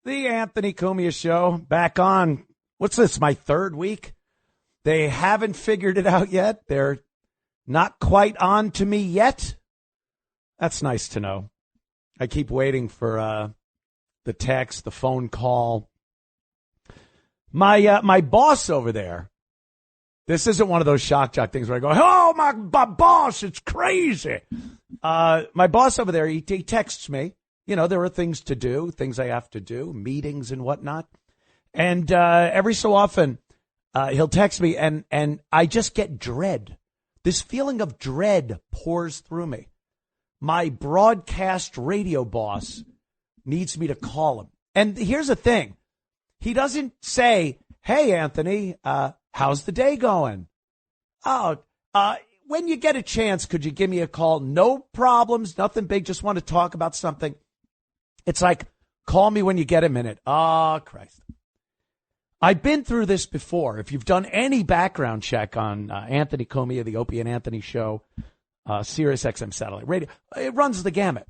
The Anthony Cumia Show, back on, what's this, my third week? They haven't figured it out yet. They're not quite on to me yet. That's nice to know. I keep waiting for the text, the phone call. My boss over there, this isn't one of those shock jock things where I go, oh, my boss, it's crazy. My boss over there, he texts me. You know, there are things to do, things I have to do, meetings and whatnot. And every so often, he'll text me, and I just get dread. This feeling of dread pours through me. My broadcast radio boss needs me to call him. And here's the thing. He doesn't say, hey, Anthony, how's the day going? Oh, when you get a chance, could you give me a call? No problems, nothing big, just want to talk about something. It's like, call me when you get a minute. Oh, Christ. I've been through this before. If you've done any background check on Anthony Cumia, the Opie and Anthony Show, Sirius XM Satellite Radio, it runs the gamut.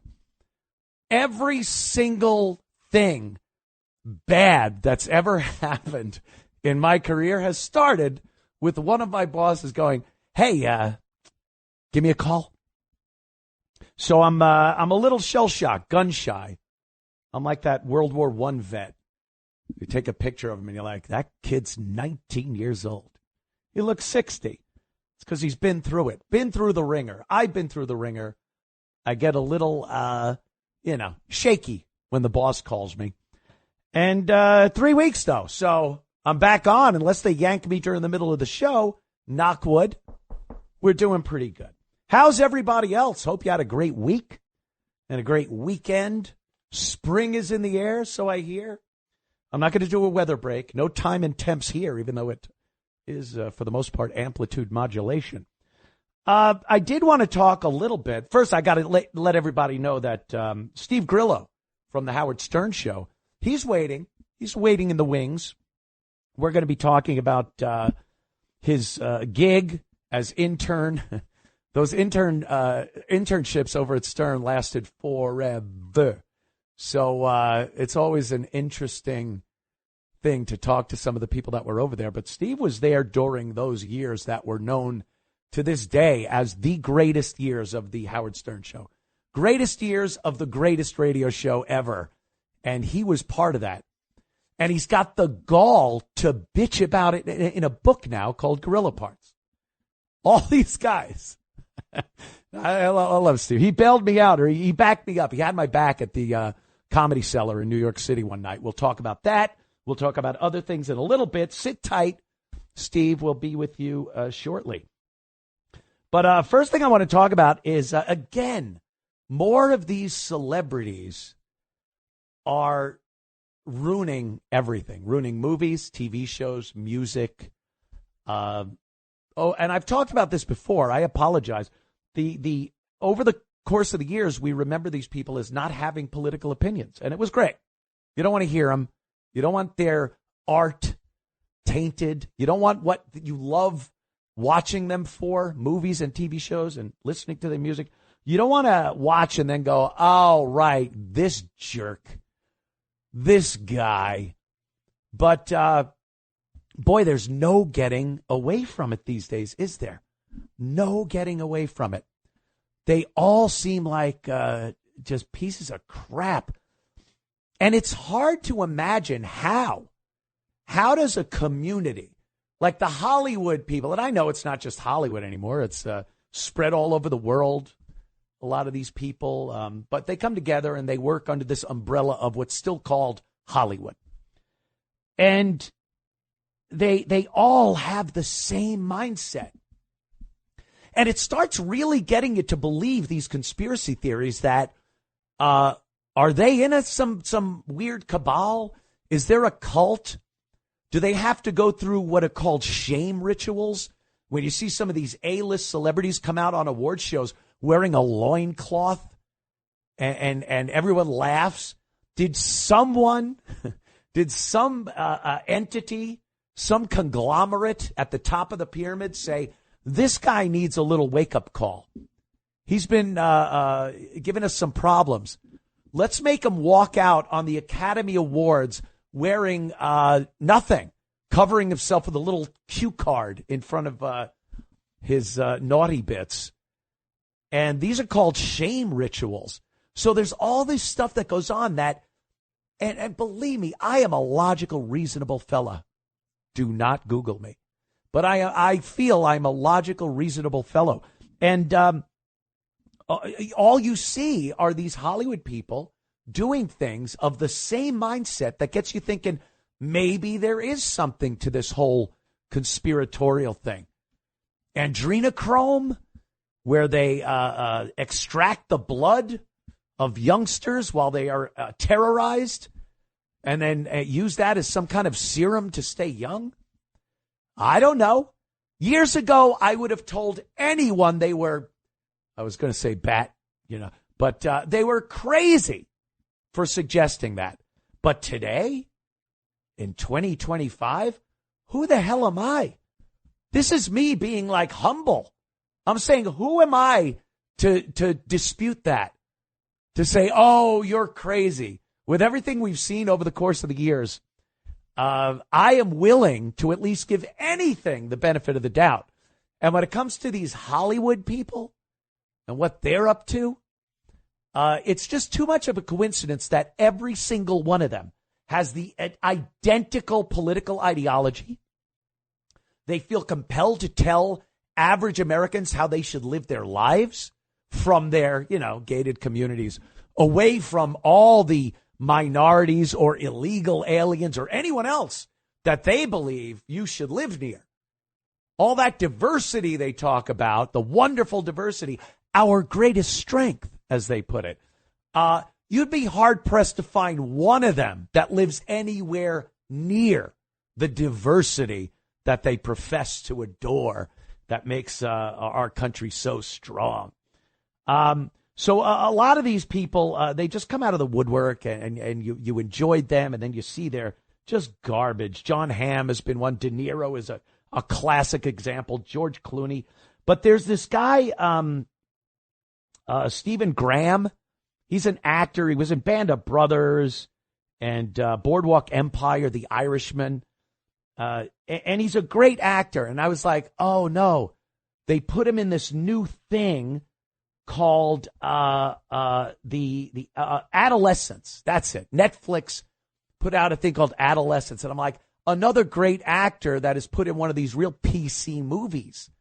Every single thing bad that's ever happened in my career has started with one of my bosses going, hey, give me a call. So I'm a little shell-shocked, gun-shy. I'm like that World War I vet. You take a picture of him and you're like, that kid's 19 years old. He looks 60. It's because he's been through it, been through the ringer. I've been through the ringer. I get a little, shaky when the boss calls me. And 3 weeks, though. So I'm back on. Unless they yank me during the middle of the show, knock wood, we're doing pretty good. How's everybody else? Hope you had a great week and a great weekend. Spring is in the air, so I hear. I'm not going to do a weather break. No time and temps here, even though it is, for the most part, amplitude modulation. I did want to talk a little bit. First, I got to let everybody know that Steve Grillo from the Howard Stern Show, he's waiting. He's waiting in the wings. We're going to be talking about his gig as intern. Those internships over at Stern lasted forever. So it's always an interesting thing to talk to some of the people that were over there. But Steve was there during those years that were known to this day as the greatest years of the Howard Stern Show. Greatest years of the greatest radio show ever. And he was part of that. And he's got the gall to bitch about it in a book now called Gorilla Parts. All these guys. I love Steve. He bailed me out, or he backed me up. He had my back at the Comedy Cellar in New York City one night. We'll talk about that. We'll talk about other things in a little bit. Sit tight. Steve will be with you shortly. But first thing I want to talk about is, again, more of these celebrities are ruining everything, ruining movies, TV shows, music. And I've talked about this before. I apologize. The over the course of the years, we remember these people as not having political opinions, and it was great. You don't want to hear them. You don't want their art tainted. You don't want what you love watching them for, movies and TV shows and listening to their music. You don't want to watch and then go, oh, right, this jerk, this guy. But, boy, there's no getting away from it these days, is there? No getting away from it. They all seem like just pieces of crap. And it's hard to imagine how. How does a community, like the Hollywood people, and I know it's not just Hollywood anymore, it's spread all over the world, a lot of these people, but they come together and they work under this umbrella of what's still called Hollywood. And they all have the same mindset. And it starts really getting you to believe these conspiracy theories that, are they in some weird cabal? Is there a cult? Do they have to go through what are called shame rituals? When you see some of these A-list celebrities come out on award shows wearing a loincloth and everyone laughs. Did some entity, some conglomerate at the top of the pyramid say, this guy needs a little wake-up call? He's been giving us some problems. Let's make him walk out on the Academy Awards wearing nothing, covering himself with a little cue card in front of his naughty bits. And these are called shame rituals. So there's all this stuff that goes on that, and believe me, I am a logical, reasonable fella. Do not Google me. But I feel I'm a logical, reasonable fellow. And all you see are these Hollywood people doing things of the same mindset that gets you thinking maybe there is something to this whole conspiratorial thing. Adrenochrome, where they extract the blood of youngsters while they are terrorized and then use that as some kind of serum to stay young. I don't know. Years ago, I would have told anyone they were, I was going to say but they were crazy for suggesting that. But today, in 2025, who the hell am I? This is me being like humble. I'm saying, who am I to dispute that? To say, oh, you're crazy. With everything we've seen over the course of the years, I am willing to at least give anything the benefit of the doubt. And when it comes to these Hollywood people and what they're up to, it's just too much of a coincidence that every single one of them has the identical political ideology. They feel compelled to tell average Americans how they should live their lives from their, gated communities, away from all the minorities or illegal aliens or anyone else that they believe you should live near. All that diversity they talk about, the wonderful diversity, our greatest strength, as they put it. You'd be hard-pressed to find one of them that lives anywhere near the diversity that they profess to adore that makes our country so strong. So a lot of these people, they just come out of the woodwork and you enjoyed them, and then you see they're just garbage. John Hamm has been one. De Niro is a classic example. George Clooney. But there's this guy, Stephen Graham. He's an actor. He was in Band of Brothers and Boardwalk Empire, The Irishman. And he's a great actor. And I was like, oh, no. They put him in this new thing called the Adolescence. That's it. Netflix put out a thing called Adolescence. And I'm like, another great actor that is put in one of these real PC movies.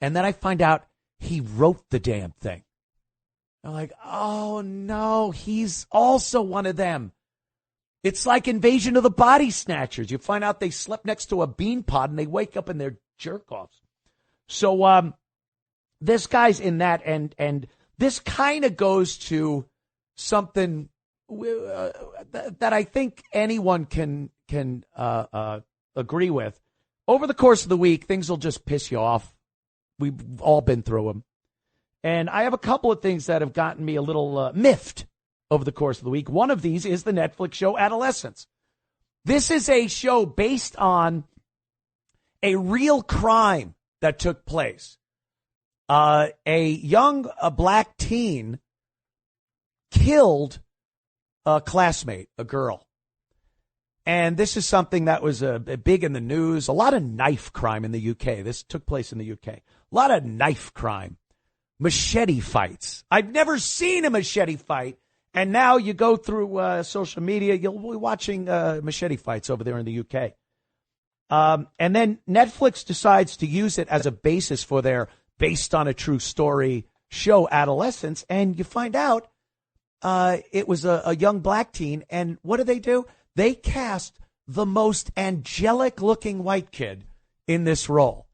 And then I find out he wrote the damn thing. I'm like, oh, no, he's also one of them. It's like Invasion of the Body Snatchers. You find out they slept next to a bean pod and they wake up in their jerk-offs. So this guy's in that, and this kind of goes to something that I think anyone can agree with. Over the course of the week, things will just piss you off. We've all been through them. And I have a couple of things that have gotten me a little miffed over the course of the week. One of these is the Netflix show Adolescence. This is a show based on a real crime that took place. A young black teen killed a classmate, a girl. And this is something that was big in the news. A lot of knife crime in the UK. This took place in the UK. A lot of knife crime. Machete fights. I've never seen a machete fight. And now you go through social media, you'll be watching machete fights over there in the UK. And then Netflix decides to use it as a basis for their based on a true story show, Adolescence. And you find out it was a young black teen. And what do? They cast the most angelic looking white kid in this role.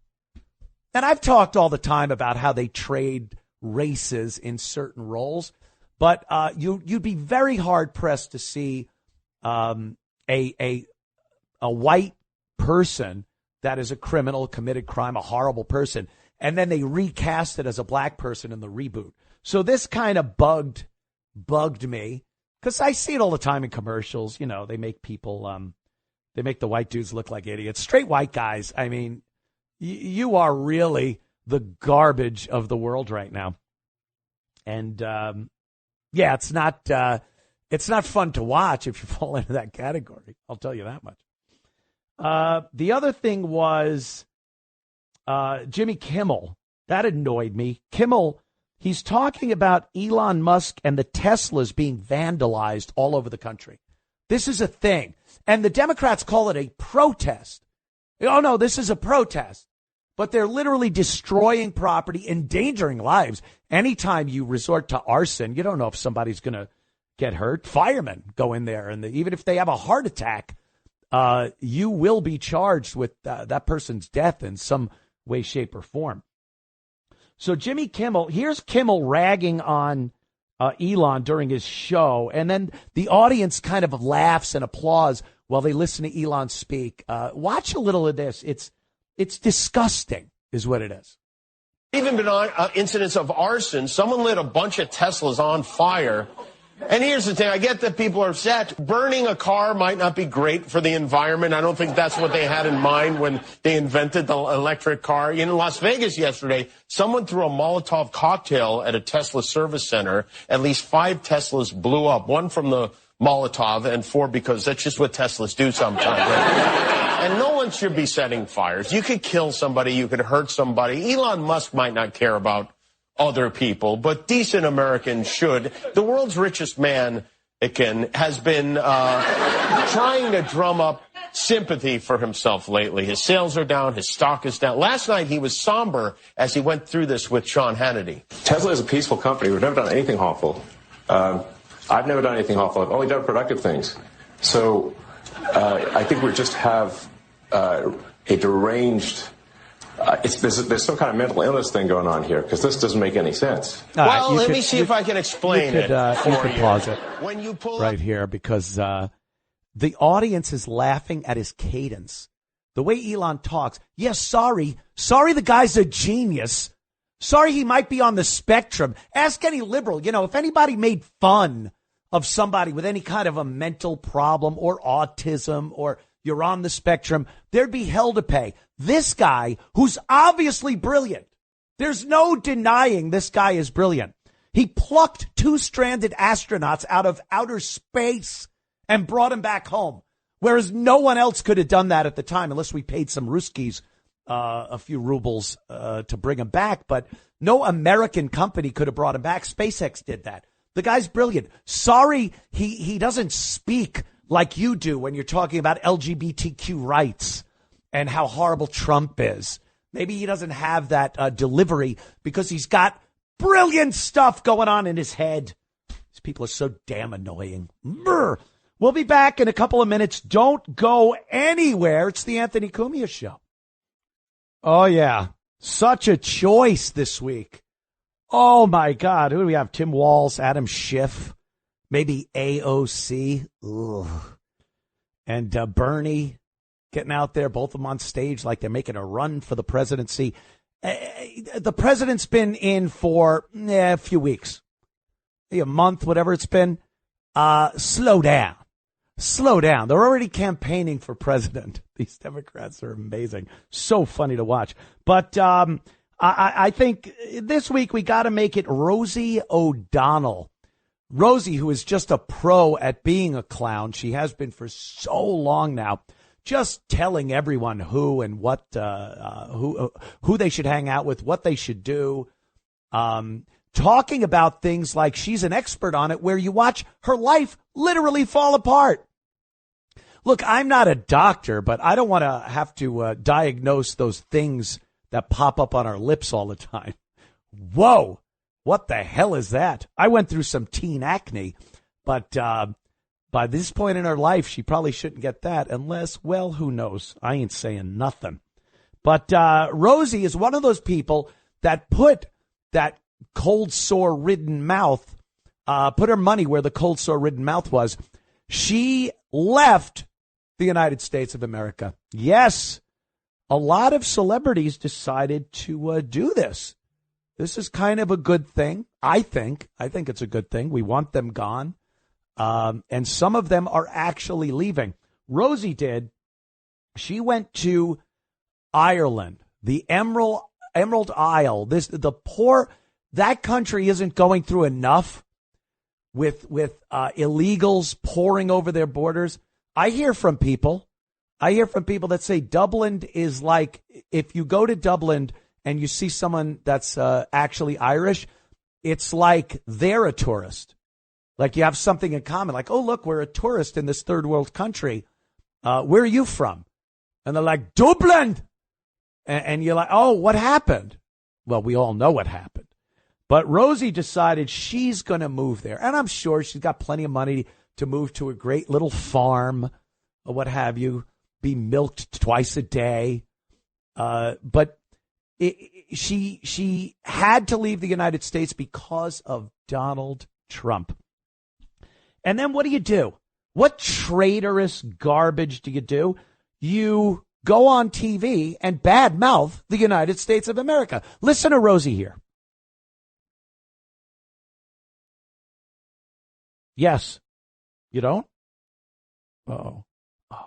And I've talked all the time about how they trade races in certain roles. But you'd be very hard pressed to see a white person that is a criminal, committed crime, a horrible person, and then they recast it as a black person in the reboot. So this kind of bugged me because I see it all the time in commercials. You know, they make people they make the white dudes look like idiots. Straight white guys. I mean, you are really the garbage of the world right now, and. Yeah, it's not It's not fun to watch if you fall into that category. I'll tell you that much. The other thing was Jimmy Kimmel. That annoyed me. Kimmel, he's talking about Elon Musk and the Teslas being vandalized all over the country. This is a thing. And the Democrats call it a protest. Oh, no, this is a protest. But they're literally destroying property, endangering lives. Anytime you resort to arson, you don't know if somebody's going to get hurt. Firemen go in there, and even if they have a heart attack, you will be charged with that person's death in some way, shape, or form. So Jimmy Kimmel, here's Kimmel ragging on Elon during his show, and then the audience kind of laughs and applauds while they listen to Elon speak. Watch a little of this. It's disgusting, is what it is. Even been incidents of arson. Someone lit a bunch of Teslas on fire. And here's the thing. I get that people are upset. Burning a car might not be great for the environment. I don't think that's what they had in mind when they invented the electric car. In Las Vegas yesterday, someone threw a Molotov cocktail at a Tesla service center. At least 5 Teslas blew up. 1 from the Molotov and 4 because that's just what Teslas do sometimes. And no one should be setting fires. You could kill somebody. You could hurt somebody. Elon Musk might not care about other people, but decent Americans should. The world's richest man, has been trying to drum up sympathy for himself lately. His sales are down. His stock is down. Last night, he was somber as he went through this with Sean Hannity. Tesla is a peaceful company. We've never done anything harmful. I've never done anything harmful. I've only done productive things. So I think we just have a deranged... there's some kind of mental illness thing going on here, because this doesn't make any sense. Well, let me see if I can explain it for you. Could pause it when you pull right here, because the audience is laughing at his cadence. The way Elon talks. Yes, sorry, the guy's a genius. Sorry, he might be on the spectrum. Ask any liberal. If anybody made fun of somebody with any kind of a mental problem or autism or you're on the spectrum, there'd be hell to pay. This guy, who's obviously brilliant, there's no denying this guy is brilliant. He plucked 2 stranded astronauts out of outer space and brought them back home, whereas no one else could have done that at the time unless we paid some Ruskies a few rubles to bring him back. But no American company could have brought him back. SpaceX did that. The guy's brilliant. Sorry, he doesn't speak like you do when you're talking about LGBTQ rights and how horrible Trump is. Maybe he doesn't have that delivery because he's got brilliant stuff going on in his head. These people are so damn annoying. Brr. We'll be back in a couple of minutes. Don't go anywhere. It's the Anthony Cumia Show. Oh, yeah. Such a choice this week. Oh, my God. Who do we have? Tim Walz, Adam Schiff, maybe AOC. Ugh. And Bernie getting out there, both of them on stage like they're making a run for the presidency. The president's been in for a few weeks, a month, whatever it's been. Slow down. Slow down. They're already campaigning for president. These Democrats are amazing. So funny to watch. But I think this week we got to make it Rosie O'Donnell. Rosie, who is just a pro at being a clown. She has been for so long now. Just telling everyone who and what, who they should hang out with, what they should do. Talking about things like she's an expert on it, where you watch her life literally fall apart. Look, I'm not a doctor, but I don't want to have to diagnose those things that pop up on our lips all the time. Whoa, what the hell is that? I went through some teen acne, but by this point in her life, she probably shouldn't get that unless, well, who knows? I ain't saying nothing. But Rosie is one of those people that put that cold sore ridden mouth, put her money where the cold sore ridden mouth was. She left the United States of America. Yes, a lot of celebrities decided to do this. This is kind of a good thing. I think it's a good thing. We want them gone. And some of them are actually leaving. Rosie did. She went to Ireland, the Emerald Isle. That country isn't going through enough with illegals pouring over their borders. I hear from people that say Dublin is like, if you go to Dublin and you see someone that's actually Irish, it's like they're a tourist. Like you have something in common. Like, oh, look, we're a tourist in this third world country. Where are you from? And they're like, Dublin. And you're like, oh, what happened? Well, we all know what happened. But Rosie decided she's going to move there. And I'm sure she's got plenty of money to move to a great little farm or what have you, be milked twice a day. But she had to leave the United States because of Donald Trump. And then what do? What traitorous garbage do? You go on TV and badmouth the United States of America. Listen to Rosie here. Yes. You don't? Oh, man.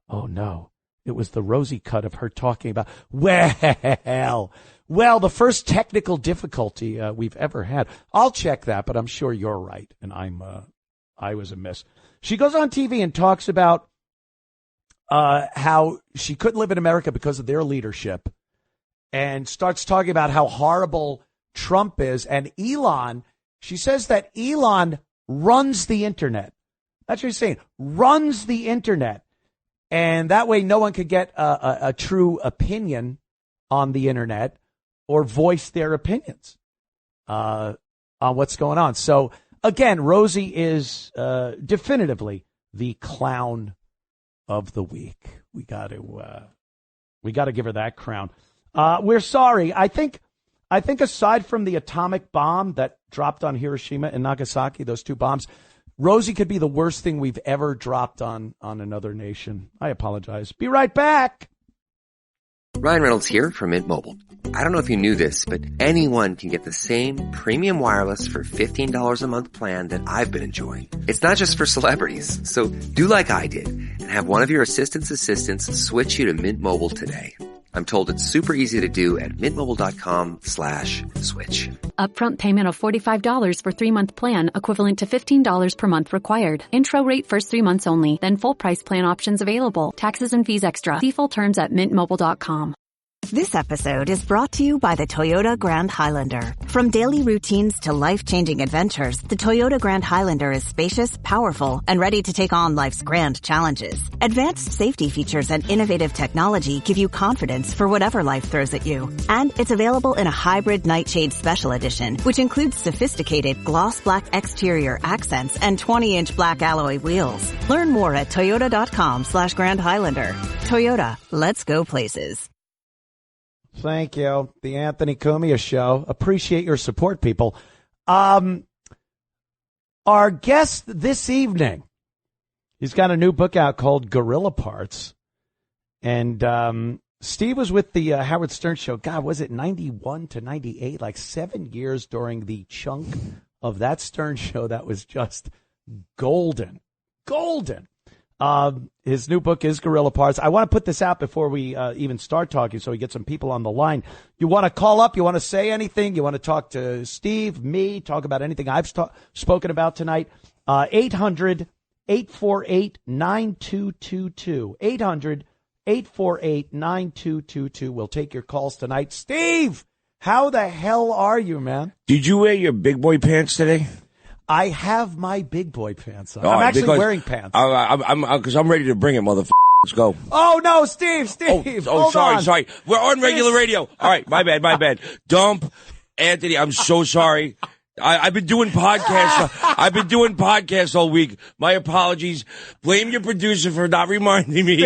Oh, no. It was the Rosie cut of her talking about, well, the first technical difficulty we've ever had. I'll check that, but I'm sure you're right, and I was amiss. She goes on TV and talks about how she couldn't live in America because of their leadership, and starts talking about how horrible Trump is. And Elon, she says that Elon runs the internet. That's what she's saying. Runs the internet. And that way no one could get a true opinion on the internet or voice their opinions on what's going on. So, again, Rosie is definitively the clown of the week. We got to give her that crown. We're sorry. I think aside from the atomic bomb that dropped on Hiroshima and Nagasaki, those two bombs, Rosie could be the worst thing we've ever dropped on another nation. I apologize. Be right back. Ryan Reynolds here from Mint Mobile. I don't know if you knew this, but anyone can get the same premium wireless for $15 a month plan that I've been enjoying. It's not just for celebrities. So do like I did and have one of your assistant's assistants switch you to Mint Mobile today. I'm told it's super easy to do at mintmobile.com/switch. Upfront payment of $45 for 3-month plan, equivalent to $15 per month required. Intro rate first 3 months only, then full price plan options available. Taxes and fees extra. See full terms at mintmobile.com. This episode is brought to you by the Toyota Grand Highlander. From daily routines to life-changing adventures, the Toyota Grand Highlander is spacious, powerful, and ready to take on life's grand challenges. Advanced safety features and innovative technology give you confidence for whatever life throws at you. And it's available in a hybrid Nightshade Special Edition, which includes sophisticated gloss black exterior accents and 20-inch black alloy wheels. Learn more at toyota.com/Grand Highlander. Toyota, let's go places. Thank you. The Anthony Cumia Show. Appreciate your support, people. Our guest this evening, he's got a new book out called Gorilla Parts. And Steve was with the Howard Stern Show. God, was it 91 to 98? Like 7 years during the chunk of that Stern Show that was just golden. Golden. His new book is Gorilla Parts. I want to put this out before we even start talking so we get some people on the line. You want to call up? You want to say anything? You want to talk to Steve, me, talk about anything I've spoken about tonight? 800-848-9222. 800-848-9222. We'll take your calls tonight. Steve, how the hell are you, man? Did you wear your big boy pants today? I have my big boy pants on. I'm actually wearing pants. Because I'm ready to bring it, motherfucker. Let's go. Oh, no, Steve. Oh, sorry. We're on regular radio. All right, my bad. Dump. Anthony, I'm so sorry. I've been doing podcasts all week. My apologies. Blame your producer for not reminding me.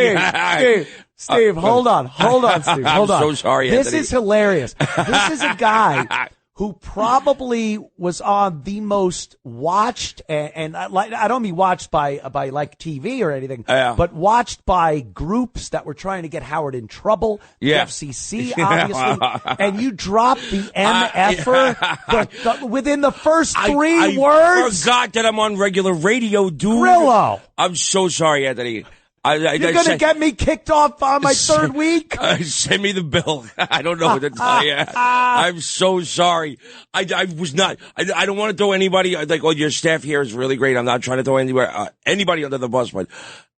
Steve, hold on, Steve. Hold on. I'm so sorry, Anthony. This is hilarious. This is a guy who probably was on the most watched, and I don't mean watched by like TV or anything, but watched by groups that were trying to get Howard in trouble, the FCC, obviously, and you dropped the MFer within the first three words. I forgot that I'm on regular radio, dude. Grillo. I'm so sorry, Anthony. You're going to get me kicked off on my third week? Send me the bill. I don't know what to tell you. I'm so sorry. I was not. I don't want to throw anybody, like, oh, your staff here is really great. I'm not trying to throw anybody under the bus, but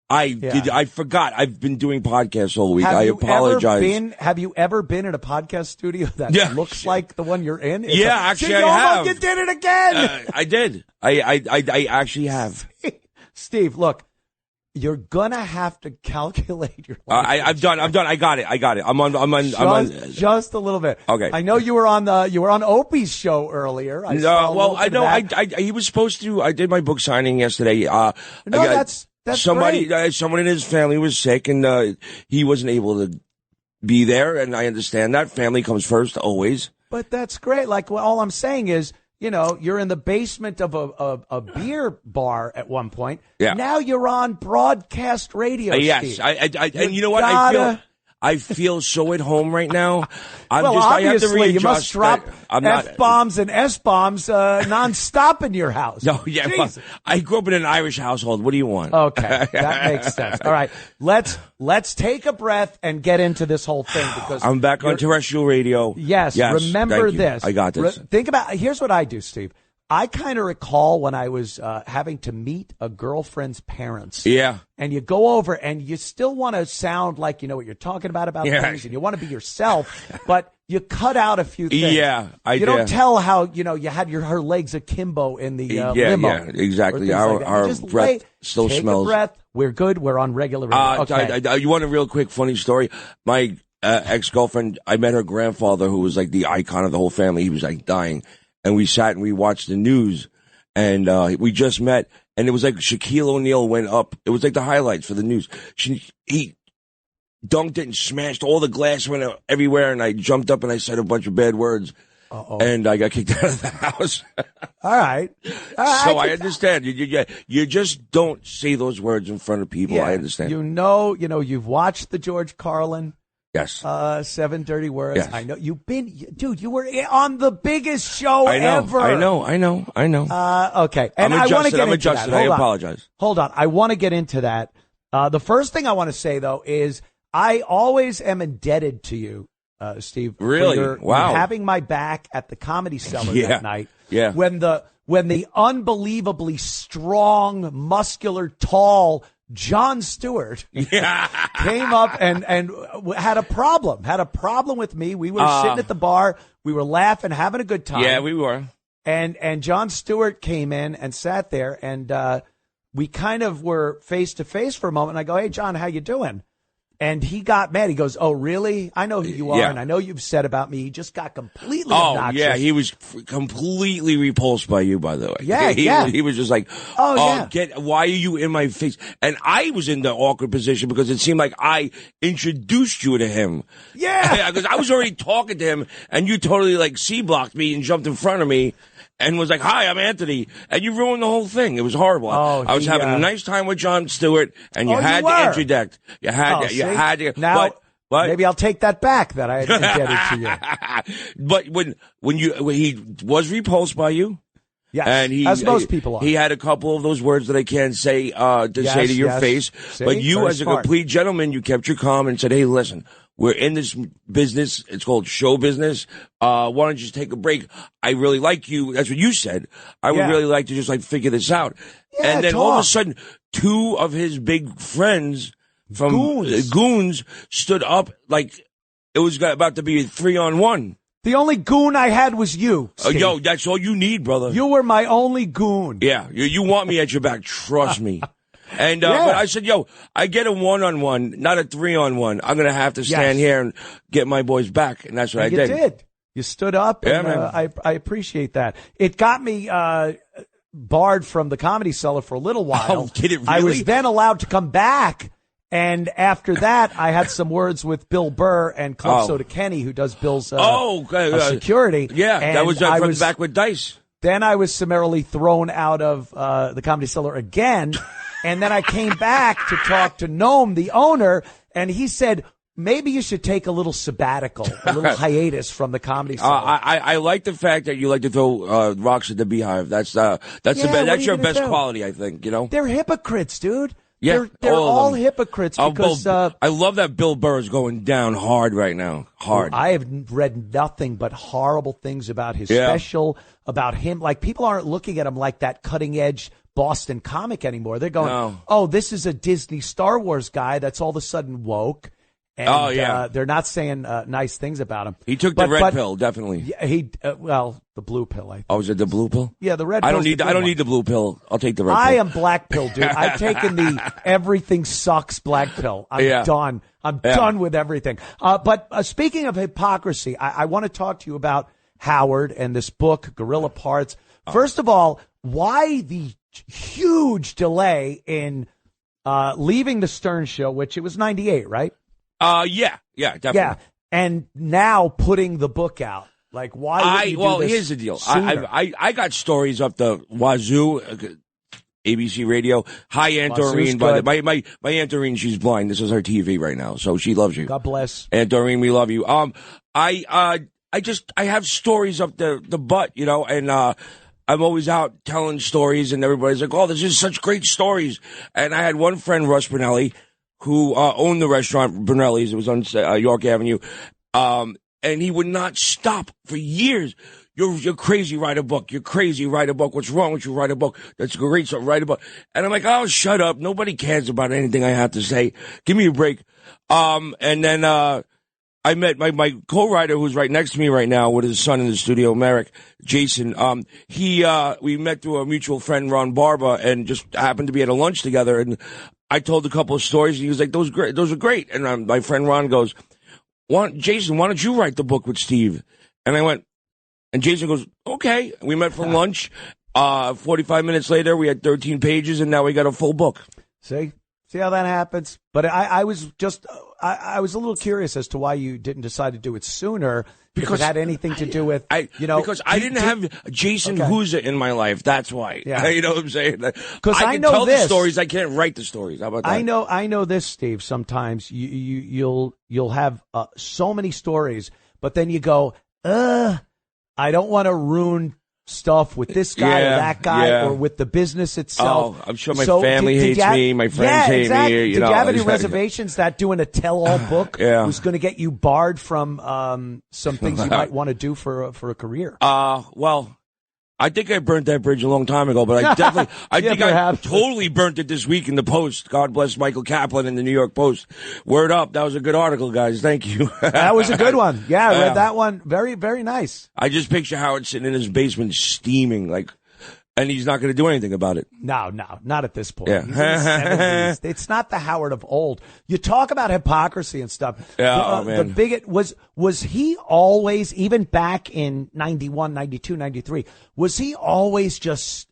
I forgot. I've been doing podcasts all week. I apologize. Have you ever been in a podcast studio that looks like the one you're in? Actually, I have. You did it again. I did. I actually have. Steve, look. You're gonna have to calculate your life. I'm done. I got it. I'm on. Just a little bit. Okay. I know you were on Opie's show earlier. I know. He was supposed to. I did my book signing yesterday. That's somebody. great. Someone in his family was sick, and he wasn't able to be there. And I understand that family comes first always. But that's great. Like, all I'm saying is, you're in the basement of a beer bar at one point. Yeah. Now you're on broadcast radio. Yes. Steve. And you know what? I feel so at home right now. Obviously, I have to readjust. You must drop F-bombs and S-bombs nonstop in your house. No, yeah. Well, I grew up in an Irish household. What do you want? Okay, that makes sense. All right, let's take a breath and get into this whole thing because I'm back on terrestrial radio. Yes. Remember this. I got this. Think about. Here's what I do, Steve. I kind of recall when I was having to meet a girlfriend's parents. Yeah. And you go over and you still want to sound like you know what you're talking about things, and you want to be yourself, but you cut out a few things. Yeah, you don't tell how you had her legs akimbo in the limo. Yeah, exactly. Our breath still smells. Take a breath. We're good. We're on regular radio. Okay. You want a real quick funny story? My ex-girlfriend, I met her grandfather, who was like the icon of the whole family. He was like dying. And we sat and we watched the news, and we just met, and it was like Shaquille O'Neal went up. It was like the highlights for the news. He dunked it and smashed all the glass, went everywhere, and I jumped up and I said a bunch of bad words, and I got kicked out of the house. All right. So I understand. You just don't say those words in front of people. Yeah, I understand. You've watched the George Carlin. Yes. 7 Dirty Words. Yes. I know you were on the biggest show ever. I know. Okay. And I want to get into that. I apologize. Hold on. I want to get into that. The first thing I want to say though is I always am indebted to you, Steve. Really? For having my back at the Comedy Cellar that night. Yeah. When the unbelievably strong, muscular, tall Jon Stewart came up and had a problem with me. We were sitting at the bar. We were laughing, having a good time. Yeah, we were. And Jon Stewart came in and sat there, and we kind of were face to face for a moment. And I go, "Hey, John, how you doing?" And he got mad. He goes, "Oh, really? I know who you are, and I know you've said about me." He just got completely obnoxious. Yeah, he was completely repulsed by you, by the way. Yeah, He was just like, why are you in my face? And I was in the awkward position because it seemed like I introduced you to him. Yeah. Because I was already talking to him, and you totally like C-blocked me and jumped in front of me. And was like, "Hi, I'm Anthony," and you ruined the whole thing. It was horrible. I was having a nice time with Jon Stewart, and you had to interject. You had to. Now, but maybe I'll take that back. That I indebted to you. But when he was repulsed by you, yes, and as most people are, he had a couple of those words that I can't say say to your face. See? But you, Very as a smart. complete gentleman, you kept your calm and said, "Hey, listen. We're in this business. It's called show business. Why don't you just take a break? I really like you." That's what you said. I would really like to just like figure this out. Yeah, and then all of a sudden, two of his big friends from Goons stood up like it was about to be a 3-on-1. The only goon I had was you, Steve. Yo, that's all you need, brother. You were my only goon. Yeah, you want me at your back. Trust me. And but I said, "Yo, I get a 1-on-1, not a 3-on-1. I'm gonna have to stand here and get my boys back," and that's what I did. You did. You stood up. Yeah, and, man. I appreciate that. It got me barred from the Comedy Cellar for a little while. Oh, did it really? I was then allowed to come back, and after that, I had some words with Bill Burr and Calypso Kenny, who does Bill's security. Yeah, and that was back with Dice. Then I was summarily thrown out of the Comedy Cellar again. And then I came back to talk to Noam, the owner, and he said, maybe you should take a little sabbatical, a little hiatus from the Comedy Cellar. I like the fact that you like to throw rocks at the Beehive. That's your best quality, I think, you know? They're hypocrites, dude. Yeah, they're all of them. hypocrites because I love that Bill Burr is going down hard right now. Hard. I have read nothing but horrible things about his Yeah. special, about him. Like, people aren't looking at him like that cutting edge Boston comic anymore. They're going, No. oh, this is a Disney Star Wars guy that's all of a sudden woke. And, they're not saying nice things about him. He took the red pill, definitely. Yeah, well, the blue pill, I think. Oh, is it the blue pill? Yeah, the red I pill. don't need the blue pill. I'll take the red pill. I am black pill, dude. I've taken the everything sucks black pill. I'm done. I'm done with everything. But speaking of hypocrisy, I want to talk to you about Howard and this book, Gorilla Parts. First of all, why the huge delay in leaving the Stern Show, which it was 98, right? Yeah, definitely. Yeah, and now putting the book out. Like, why would you do this here's the deal. sooner? I got stories up the wazoo, ABC Radio. Hi, Aunt Doreen. By the, my Aunt Doreen, she's blind. This is her TV right now, so she loves you. God bless. Aunt Doreen, we love you. I have stories up the butt, you know, and I'm always out telling stories, and everybody's like, "Oh, this is such great stories." And I had one friend, Russ Brunelli, who owned the restaurant Brunelli's. It was on York Avenue. And he would not stop for years. You're crazy, write a book. You're crazy, write a book. What's wrong with you? Write a book. That's great, so write a book. And I'm like, oh, shut up. Nobody cares about anything I have to say. Give me a break. And then I met my co-writer who's right next to me right now with his son in the studio, Merrick, Jason. We met through a mutual friend, Ron Barba, and just happened to be at a lunch together. And I told a couple of stories, and he was like, those are great. And my friend Ron goes, Jason, why don't you write the book with Steve? And I went, and Jason goes, okay. We met for lunch. 45 minutes later, we had 13 pages, and now we got a full book. See how that happens? But I was a little curious as to why you didn't decide to do it sooner. Because it had anything to do with, because I didn't have Jason Huza in my life. That's why. Yeah. You know what I'm saying? Because I can know tell this. the stories. I can't write the stories. How about that? I know this, Steve. Sometimes you'll have so many stories, but then you go, I don't want to ruin stuff with this guy or that guy or with the business itself. Oh, I'm sure my family hates me. My friends hate me. Did you have any reservations that doing a tell-all book was going to get you barred from some things you might want to do for a career? Well, I think I burnt that bridge a long time ago, but I think I totally burnt it this week in the Post. God bless Michael Kaplan in the New York Post. Word up. That was a good article, guys. Thank you. That was a good one. Yeah, I read that one. Very, very nice. I just picture Howard sitting in his basement steaming, and he's not going to do anything about it. No, not at this point. Yeah. He's in his 70s. It's not the Howard of old. You talk about hypocrisy and stuff. Yeah, man. The bigot was he always, even back in 91, 92, 93, was he always just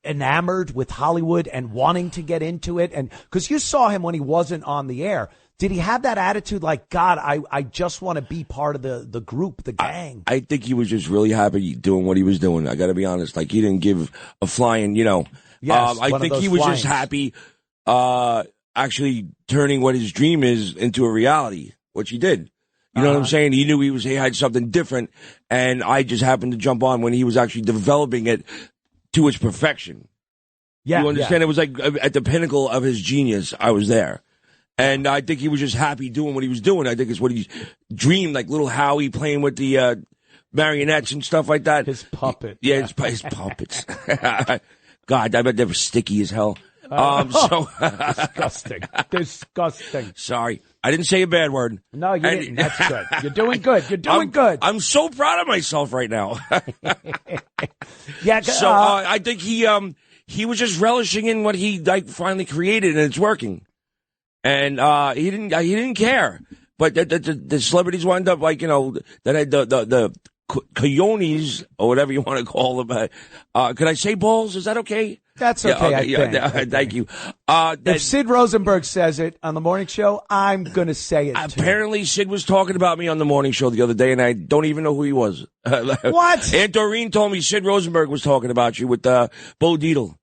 enamored with Hollywood and wanting to get into it? And because you saw him when he wasn't on the air. Did he have that attitude like, God, I just want to be part of the group, the gang? I think he was just really happy doing what he was doing. I got to be honest. Like, he didn't give a flying, you know. Yes, I think he was just happy actually turning what his dream is into a reality, which he did. You know what I'm saying? He knew he had something different, and I just happened to jump on when he was actually developing it to its perfection. Yeah, you understand? It was like at the pinnacle of his genius, I was there. And I think he was just happy doing what he was doing. I think it's what he dreamed, like little Howie playing with the marionettes and stuff like that. His puppet. Yeah, his puppets. God, I bet they were sticky as hell. Disgusting. Sorry. I didn't say a bad word. No, you didn't. That's good. You're doing good. You're doing good. I'm so proud of myself right now. Yeah. So I think he was just relishing in what he finally created, and it's working. And he didn't care. But the celebrities wound up that had the coyones or whatever you want to call them. Could I say balls? Is that okay? That's okay. I think. Thank you. If Sid Rosenberg says it on the morning show, I'm going to say it too. Apparently, Sid was talking about me on the morning show the other day, and I don't even know who he was. What? Aunt Doreen told me Sid Rosenberg was talking about you with Bo Dietl.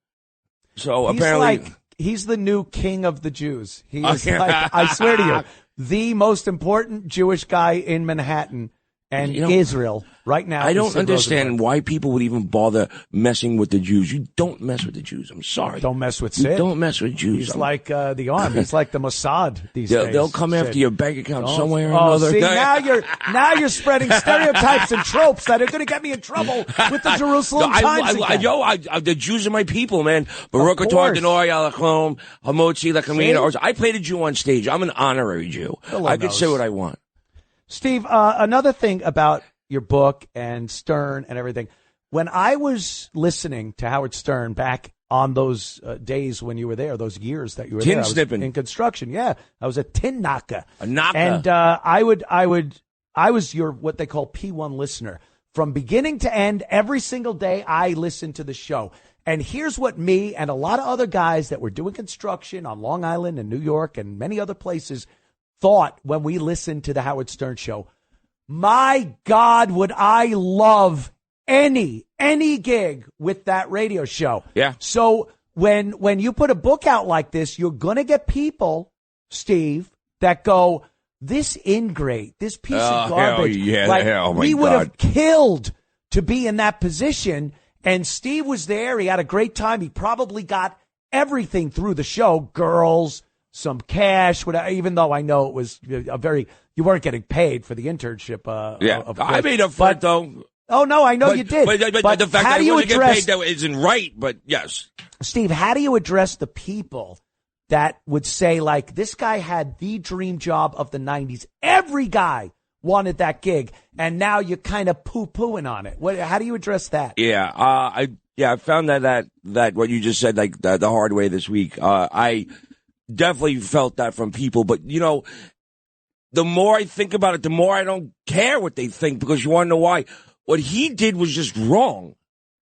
So apparently, he's the new king of the Jews. He is I swear to you, the most important Jewish guy in Manhattan and Israel right now. I don't understand why people would even bother messing with the Jews. You don't mess with the Jews. I'm sorry. Don't mess with Sid. You don't mess with Jews. He's like the army. He's like the Mossad these days. They'll come after your bank account somewhere or another. See, now you're spreading stereotypes and tropes that are going to get me in trouble with the Jerusalem Times again. The Jews are my people, man. Baruch atah Adonai Alachom, Hamotzi Lakamina. I played a Jew on stage. I'm an honorary Jew. I can say what I want. Steve, another thing about your book and Stern and everything, when I was listening to Howard Stern back on those days when you were there, those years that you were there, snipping in construction, I was a tin knocker. A knocker. And I was your what they call P1 listener. From beginning to end, every single day I listened to the show. And here's what me and a lot of other guys that were doing construction on Long Island and New York and many other places thought when we listened to the Howard Stern show. My God, would I love any gig with that radio show. Yeah. So when you put a book out like this, you're going to get people, Steve, that go, this ingrate, this piece of garbage. We would have killed to be in that position. And Steve was there. He had a great time. He probably got everything through the show, girls, some cash, whatever, even though I know it was you weren't getting paid for the internship. I made up for it, though. Oh, no, I know you did. But the fact that I wasn't getting paid, that isn't right, but yes. Steve, how do you address the people that would say, like, this guy had the dream job of the 90s. Every guy wanted that gig, and now you're kind of poo-pooing on it. How do you address that? Yeah, I found that what you just said, like, the hard way this week. I definitely felt that from people, but, the more I think about it, the more I don't care what they think, because you want to know why. What he did was just wrong.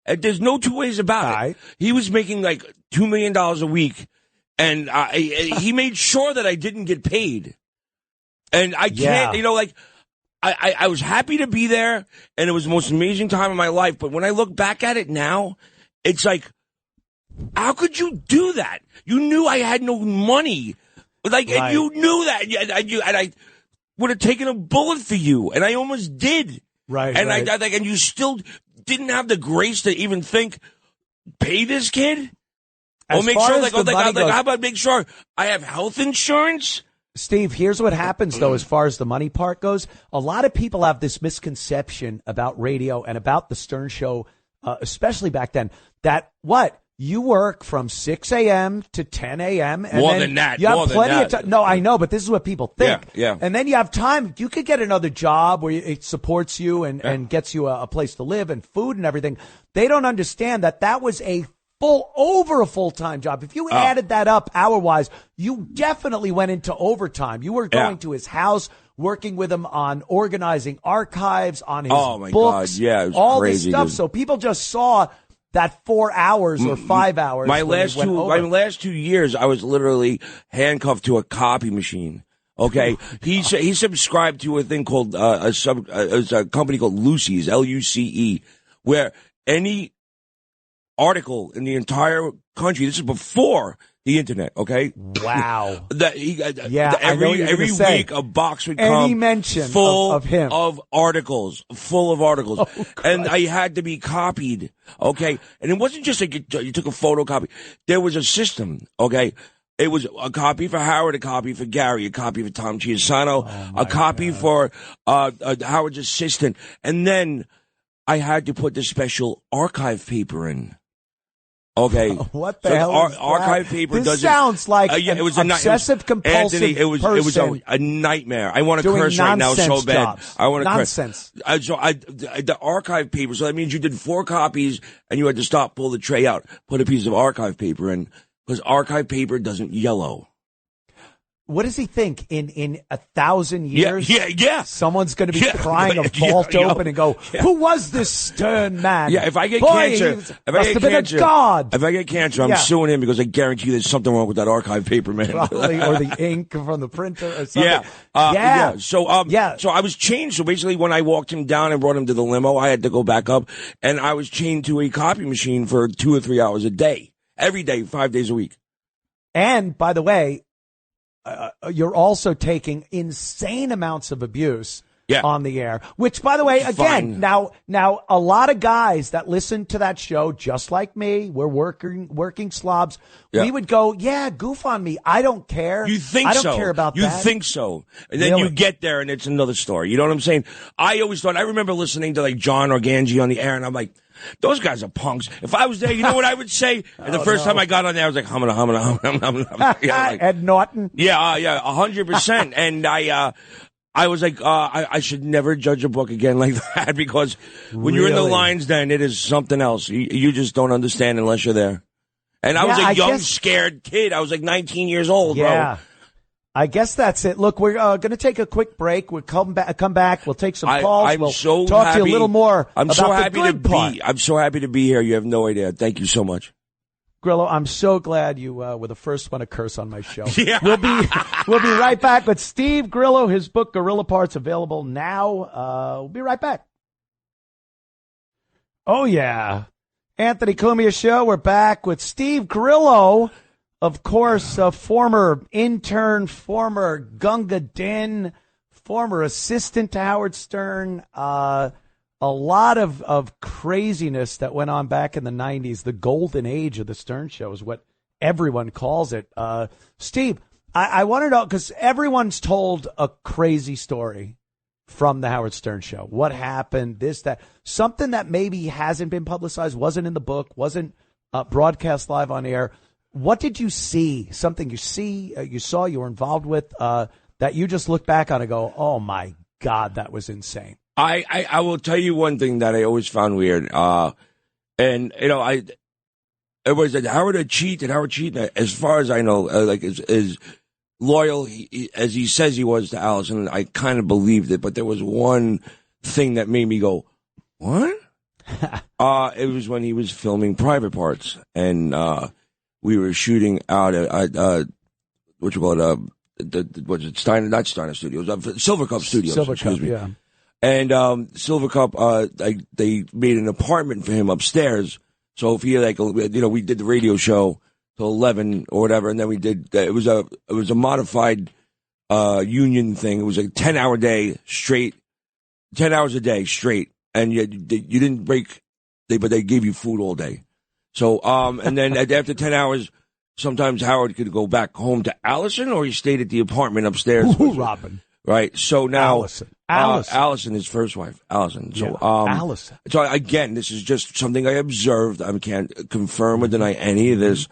And there's no two ways about it. He was making like $2 million a week, and he made sure that I didn't get paid. And I can't, I was happy to be there, and it was the most amazing time of my life. But when I look back at it now, it's like, how could you do that? You knew I had no money. And you knew that. And I would have taken a bullet for you, and I almost did. Right. And and you still didn't have the grace to even think, pay this kid? Or make sure, how about make sure I have health insurance? Steve, here's what happens, though, as far as the money part goes. A lot of people have this misconception about radio and about the Stern Show, especially back then, that you work from 6 a.m. to 10 a.m. and more then than that. You have plenty of time. No, I know, but this is what people think. Yeah. And then you have time. You could get another job where it supports you and gets you a place to live and food and everything. They don't understand that was a full-time job. If you added that up hour-wise, you definitely went into overtime. You were going to his house, working with him on organizing archives, on his books. God. Yeah, it was all crazy, this stuff. dude. So people just saw that 4 hours or 5 hours. My last 2 years, I was literally handcuffed to a copy machine. Okay, he subscribed to a thing called a company called Lucy's, Luce, where any article in the entire country. This is before the internet. Okay. Wow. Every week a box would come. Any mention full of him of articles, Oh, and I had to be copied. Okay, and it wasn't just like you took a photocopy. There was a system. Okay. It was a copy for Howard, a copy for Gary, a copy for Tom Chiasano, a copy for Howard's assistant, and then I had to put the special archive paper in. Okay. What the hell? Archive paper this doesn't. sounds like it was obsessive compulsive Anthony, it was a nightmare. I want to curse right now so bad. Jobs. I want to nonsense. curse. The archive paper. So that means you did 4 copies, and you had to stop, pull the tray out, put a piece of archive paper in, because archive paper doesn't yellow. What does he think? In 1,000 years? Yeah. Someone's going to be prying a vault open and go, who was this Stern man? Yeah, if I get cancer, If I get cancer, I'm suing him because I guarantee you there's something wrong with that archive paper, man. Probably, or the ink from the printer or something. So I was chained. So basically when I walked him down and brought him to the limo, I had to go back up, and I was chained to a copy machine for 2 or 3 hours a day. Every day, 5 days a week. And, by the way, you're also taking insane amounts of abuse on the air. Which, by the way, again, now a lot of guys that listen to that show, just like me, we're working slobs. Yeah. We would go, goof on me. I don't care. You think I don't so? care about you that. You think so? And then Really? you get there, and it's another story. You know what I'm saying? I remember listening to like John Organji on the air, and I'm like, those guys are punks. If I was there, you know what I would say? And the first time I got on there, I was like, humana. Ed Norton. Yeah, 100%. And I was like, I should never judge a book again like that, because when you're in the lines, then it is something else. You just don't understand unless you're there. And I was a young, scared kid. I was like 19 years old, bro. I guess that's it. Look, we're going to take a quick break. We'll come back. We'll take some calls. We'll talk to you a little more about the good part. I'm so happy to be here. You have no idea. Thank you so much. Grillo, I'm so glad you were the first one to curse on my show. Yeah. We'll be right back with Steve Grillo. His book, Gorilla Parts, available now. We'll be right back. Oh, yeah. Anthony Cumia Show. We're back with Steve Grillo. Of course, a former intern, former Gunga Din, former assistant to Howard Stern. A lot of craziness that went on back in the 90s. The golden age of the Stern Show is what everyone calls it. Steve, I want to know, because everyone's told a crazy story from the Howard Stern Show. What happened, this, that. Something that maybe hasn't been publicized, wasn't in the book, wasn't broadcast live on air. What did you see? Something you saw, you were involved with, that you just look back on and go, oh, my God, that was insane. I will tell you one thing that I always found weird. And, you know, everybody said, Howard cheat? As far as I know, as loyal as he says he was to Allison, I kind of believed it. But there was one thing that made me go, what? It was when he was filming Private Parts. And, we were shooting out at what you call it? Was it Steiner? Not Steiner Studios. Silver Cup Studios. Excuse me. Yeah. And Silver Cup, they made an apartment for him upstairs. So if he we did the radio show till 11 or whatever, and then we did. It was a modified union thing. It was a 10-hour day straight, 10 hours a day straight, and you didn't break. But they gave you food all day. So, and then after 10 hours, sometimes Howard could go back home to Allison, or he stayed at the apartment upstairs. Robin. Right. So now, Allison, his first wife, Allison. So, Allison. So again, this is just something I observed. I can't confirm or deny any of this,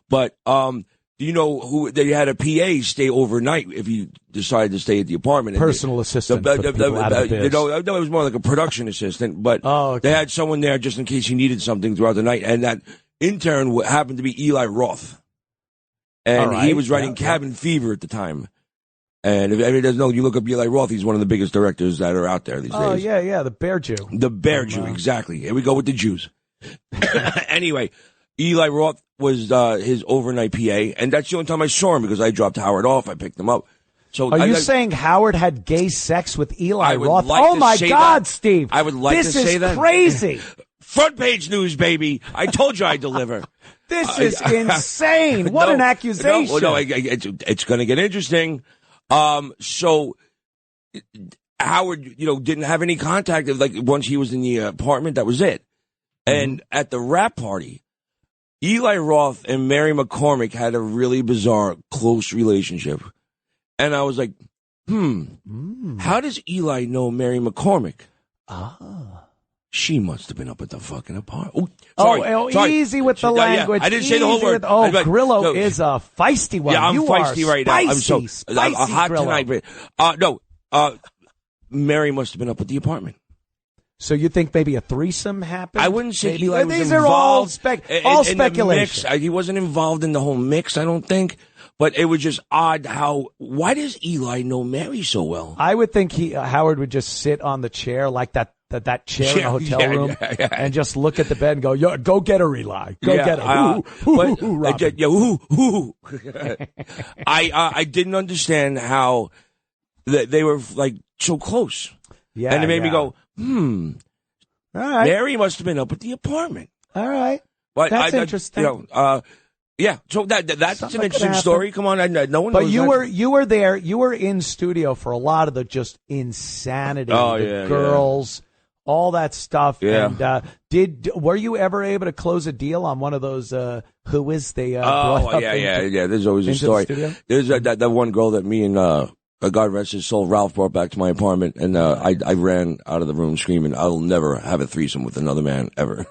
but, do you know who they had a PA stay overnight if you decided to stay at the apartment? Personal assistant. No, it was more like a production assistant, but they had someone there just in case he needed something throughout the night. And that intern happened to be Eli Roth. And he was writing Cabin Fever at the time. And if anybody doesn't know, you look up Eli Roth, he's one of the biggest directors that are out there these days. Oh, yeah, the Bear Jew. The Bear Jew, exactly. Here we go with the Jews. Anyway, Eli Roth was his overnight PA, and that's the only time I saw him because I dropped Howard off. I picked him up. So are you saying Howard had gay sex with Eli Roth? Like oh, my God, Steve. I would like to say that. This is crazy. Front page news, baby. I told you I deliver. This is insane. What an accusation. No, it's going to get interesting. So Howard, didn't have any contact. Like once he was in the apartment, that was it. And at the wrap party, Eli Roth and Mary McCormick had a really bizarre, close relationship. And I was like, how does Eli know Mary McCormick? She must have been up at the fucking apartment. Sorry. Easy with the language. I didn't say the whole word. Grillo is a feisty one. Yeah, I'm feisty right now. I'm spicy hot Grillo. tonight. Mary must have been up at the apartment. So you think maybe a threesome happened? I wouldn't say Eli was These involved. are all speculation. He wasn't involved in the whole mix, I don't think. But it was just odd why does Eli know Mary so well? I would think Howard would just sit on the chair like that chair in a hotel room and just look at the bed and go, yo, go get her, Eli. Go get her. I didn't understand how they were like so close. Yeah, and it made me go, all right. Mary must have been up at the apartment. All right. But that's interesting. Yeah, so that's an Something interesting could story. Come on, no one. But knows you that. you were there. You were in studio for a lot of the just insanity. Oh, the yeah, girls, all that stuff. Yeah. And were you ever able to close a deal on one of those? Who is they? Oh, yeah. There's always a story. The There's that one girl that me and God rest his soul, Ralph brought back to my apartment, and I ran out of the room screaming, "I'll never have a threesome with another man ever."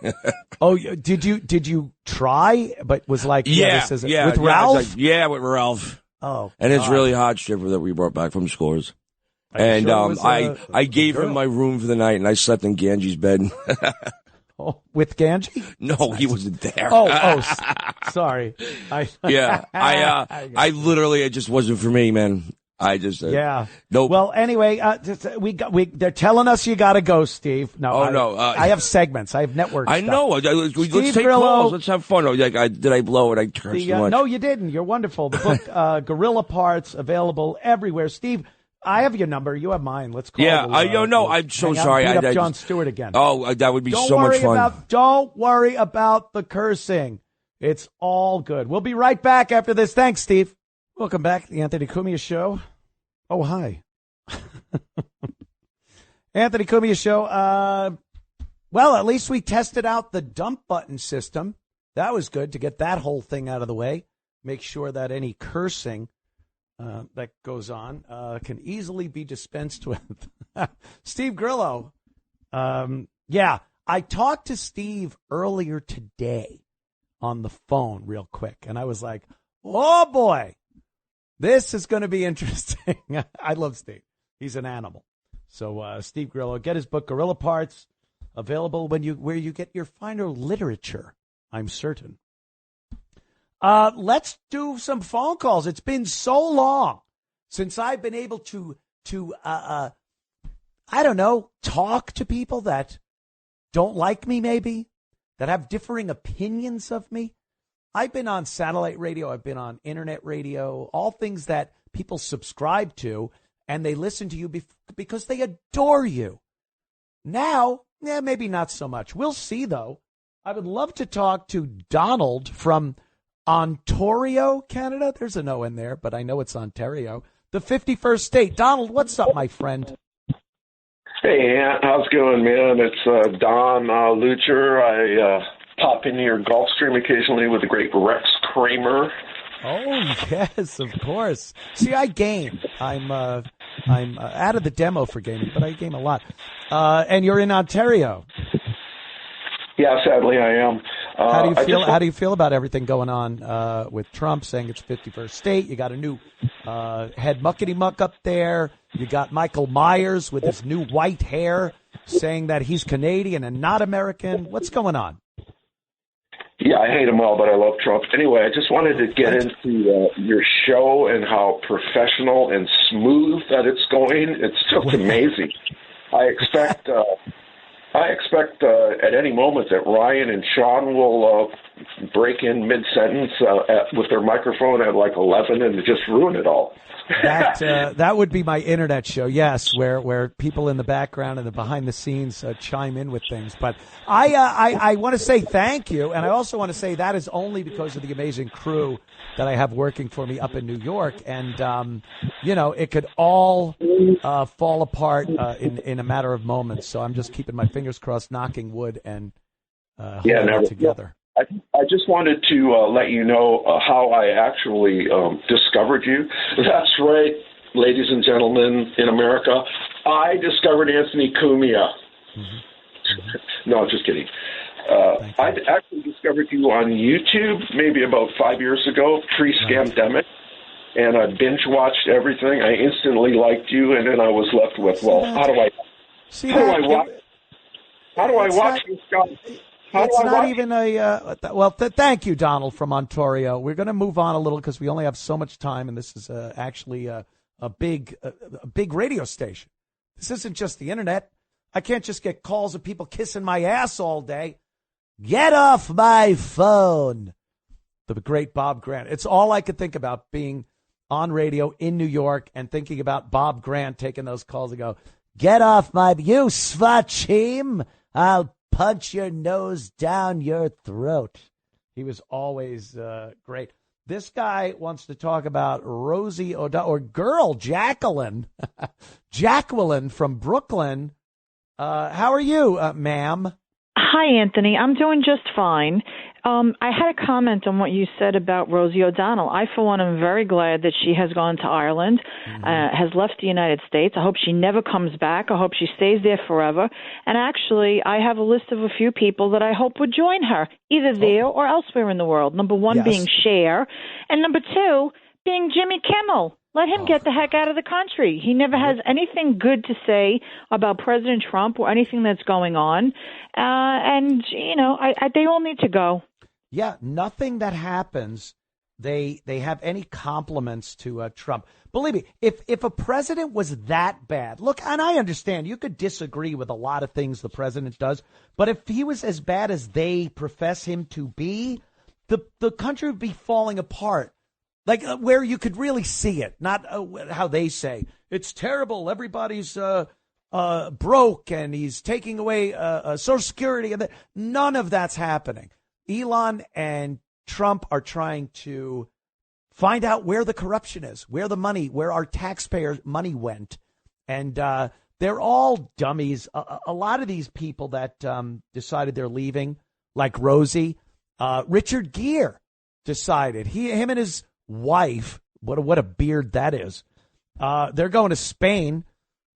Oh, did you try? But was like, with with Ralph. With Ralph. Oh, and it's really hot stripper that we brought back from Scores. And sure I gave him my room for the night, and I slept in Ganji's bed. Oh, with Ganji? No, he wasn't there. Sorry. I literally, it just wasn't for me, man. I just nope. Well, anyway, they're telling us you got to go, Steve. No, I have segments. I have network. I stuff. know. Let's take Grillo, calls. Let's have fun. Did I blow it? I cursed too much. No, you didn't. You're wonderful. The book, Gorilla Parts, available everywhere. Steve, I have your number. You have mine. Let's call. Yeah, I'm so sorry. I beat up Jon Stewart again. Oh, that would be so much fun. Don't worry about the cursing. It's all good. We'll be right back after this. Thanks, Steve. Welcome back to the Anthony Cumia Show. Oh, hi. Anthony Cumia Show. Well, at least we tested out the dump button system. That was good to get that whole thing out of the way. Make sure that any cursing that goes on can easily be dispensed with. Steve Grillo. I talked to Steve earlier today on the phone real quick, and I was like, oh, boy. This is going to be interesting. I love Steve. He's an animal. So, Steve Grillo, get his book, Gorilla Parts, available where you get your finer literature, I'm certain. Let's do some phone calls. It's been so long since I've been able to I don't know, talk to people that don't like me, maybe, that have differing opinions of me. I've been on satellite radio. I've been on internet radio, all things that people subscribe to, and they listen to you because they adore you. Now, maybe not so much. We'll see, though. I would love to talk to Donald from Ontario, Canada. There's a no in there, but I know it's Ontario. The 51st state. Donald, what's up, my friend? Hey, Ant. How's it going, man? It's Don Lucher. I pop into your Gulfstream occasionally with the great Rex Kramer. Oh, yes, of course. See, I game. I'm out of the demo for gaming, but I game a lot. And you're in Ontario. Yeah, sadly I am. How do you feel? How do you feel about everything going on with Trump saying it's 51st state? You got a new head muckety muck up there. You got Michael Myers with his new white hair saying that he's Canadian and not American. What's going on? Yeah, I hate him all, but I love Trump. Anyway, I just wanted to get into your show and how professional and smooth that it's going. It's just amazing. I expect at any moment that Ryan and Sean will break in mid-sentence with their microphone at like 11 and just ruin it all. That would be my internet show, yes, where people in the background and the behind the scenes chime in with things. But I want to say thank you, and I also want to say that is only because of the amazing crew that I have working for me up in New York, and it could all fall apart in a matter of moments. So I'm just keeping my fingers crossed, knocking wood, and holding it together. I just wanted to let you know how I actually discovered you. That's right, ladies and gentlemen in America. I discovered Anthony Cumia. Mm-hmm. No, just kidding. I actually discovered you on YouTube maybe about 5 years ago, pre-Scamdemic, and I binge-watched everything. I instantly liked you, and then I was left with, how do I watch this guy? It's not even a thank you, Donald from Ontario. We're going to move on a little because we only have so much time, and this is actually a big radio station. This isn't just the internet. I can't just get calls of people kissing my ass all day. Get off my phone. The great Bob Grant. It's all I could think about, being on radio in New York and thinking about Bob Grant taking those calls and go, get off my, you svachim. I'll punch your nose down your throat. He was always great. This guy wants to talk about Rosie O'Donnell, or girl, Jacqueline. Jacqueline from Brooklyn. How are you, ma'am? Hi, Anthony. I'm doing just fine. I had a comment on what you said about Rosie O'Donnell. I, for one, am very glad that she has gone to Ireland, has left the United States. I hope she never comes back. I hope she stays there forever. And actually, I have a list of a few people that I hope would join her, either there or elsewhere in the world. Number one being Cher, and number two being Jimmy Kimmel. Let him get the heck out of the country. He never has anything good to say about President Trump or anything that's going on. And, you know, they all need to go. Yeah, nothing that happens, they have any compliments to Trump. Believe me, if a president was that bad, look, and I understand you could disagree with a lot of things the president does, but if he was as bad as they profess him to be, the country would be falling apart. Like where you could really see it, not how they say it's terrible. Everybody's broke and he's taking away Social Security. And none of that's happening. Elon and Trump are trying to find out where the corruption is, where the money, where our taxpayers' money went. And they're all dummies. A lot of these people that decided they're leaving, like Rosie, Richard Gere decided, him and his wife, what a beard that is. They're going to Spain,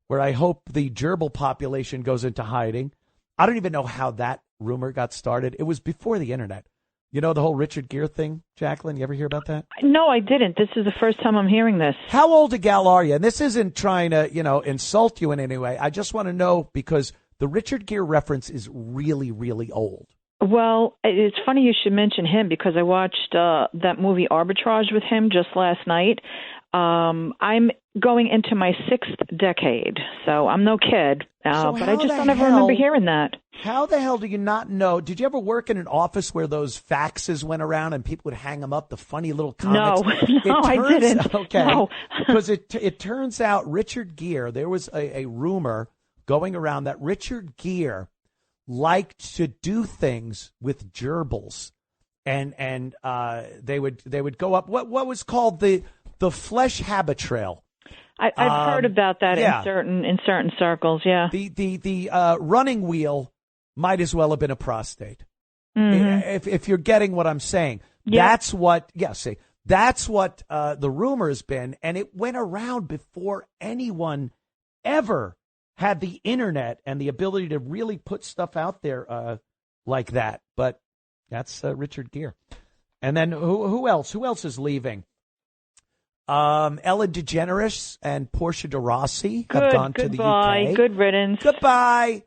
where I hope the gerbil population goes into hiding. I don't even know how that rumor got started. It was before the internet. You know the whole Richard Gere thing, Jacqueline? You ever hear about that? No, I didn't. This is the first time I'm hearing this. How old a gal are you? And this isn't trying to, insult you in any way. I just want to know because the Richard Gere reference is really, really old. Well, it's funny you should mention him because I watched that movie Arbitrage with him just last night. I'm going into my 6th decade, so I'm no kid, but I just don't ever remember hearing that. How the hell do you not know? Did you ever work in an office where those faxes went around and people would hang them up, the funny little comics? No, I didn't. Okay, no. Because it turns out Richard Gere, there was a rumor going around that Richard Gere liked to do things with gerbils, and they would go up what was called the flesh habit trail. I've heard about that in certain circles. Yeah, the running wheel might as well have been a prostate. Mm-hmm. If you're getting what I'm saying, that's what. Yeah, see, that's what the rumor has been, and it went around before anyone ever had the internet and the ability to really put stuff out there like that. But that's Richard Gere. And then who else? Who else is leaving? Ellen DeGeneres and Portia de Rossi have gone to the UK. Good riddance. Goodbye.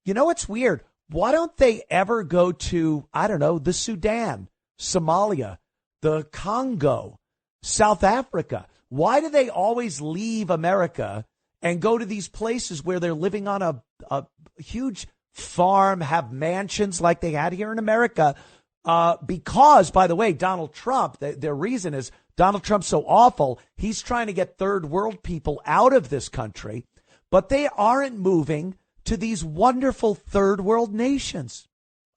You know what's weird? Why don't they ever go to, I don't know, the Sudan, Somalia, the Congo, South Africa? Why do they always leave America and go to these places where they're living on a huge farm, have mansions like they had here in America? Because, by the way, Donald Trump, their reason is Donald Trump's so awful, he's trying to get third world people out of this country, but they aren't moving to these wonderful third world nations.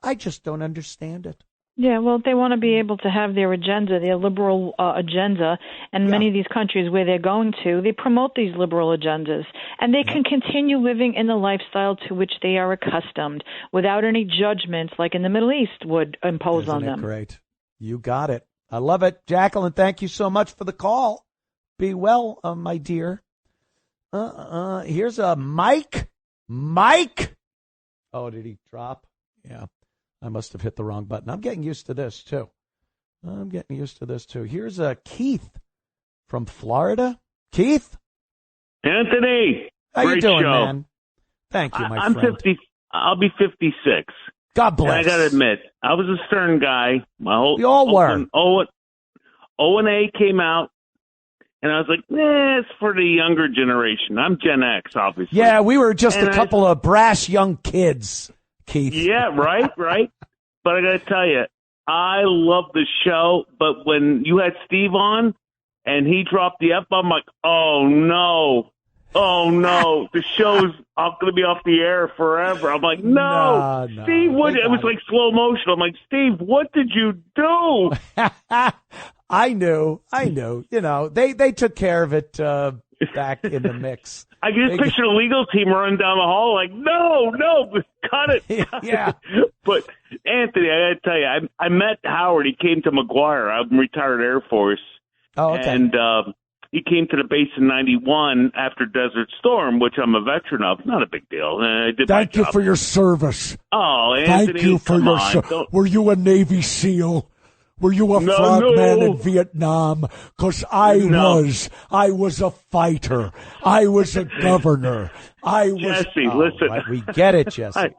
I just don't understand it. Yeah, well, they want to be able to have their agenda, their liberal agenda, and many of these countries where they're going to, they promote these liberal agendas, and they can continue living in the lifestyle to which they are accustomed without any judgments like in the Middle East would impose on them. Great. You got it. I love it. Jacqueline, thank you so much for the call. Be well, my dear. Here's a Mike. Mike. Oh, did he drop? Yeah. I must have hit the wrong button. I'm getting used to this, too. Here's a Keith from Florida. Keith? Anthony. How you doing, man? Thank you, my friend. 50. I'll be 56. God bless. And I got to admit, I was a Stern guy. We all were. O&A came out, and I was like, it's for the younger generation. I'm Gen X, obviously. Yeah, we were just a couple of brash young kids, Keith. Yeah, right. But I got to tell you, I love the show, but when you had Steve on and he dropped the F-bomb, I'm like, oh, no. oh no, the show's going to be off the air forever. I'm like, no, Steve, what? It was like slow motion. I'm like, Steve, what did you do? I knew. You know, they took care of it back in the mix. I can just picture the legal team running down the hall like, no, cut it. Yeah. But, Anthony, I got to tell you, I met Howard. He came to McGuire. I'm retired Air Force. Oh, okay. And he came to the base in 91 after Desert Storm, which I'm a veteran of. Not a big deal. I did Thank you for your service. Oh, Anthony, thank you for your service. Were you a Navy SEAL? Were you a frogman in Vietnam? Because I was a fighter. I was a governor. Jesse, listen. Right, we get it, Jesse.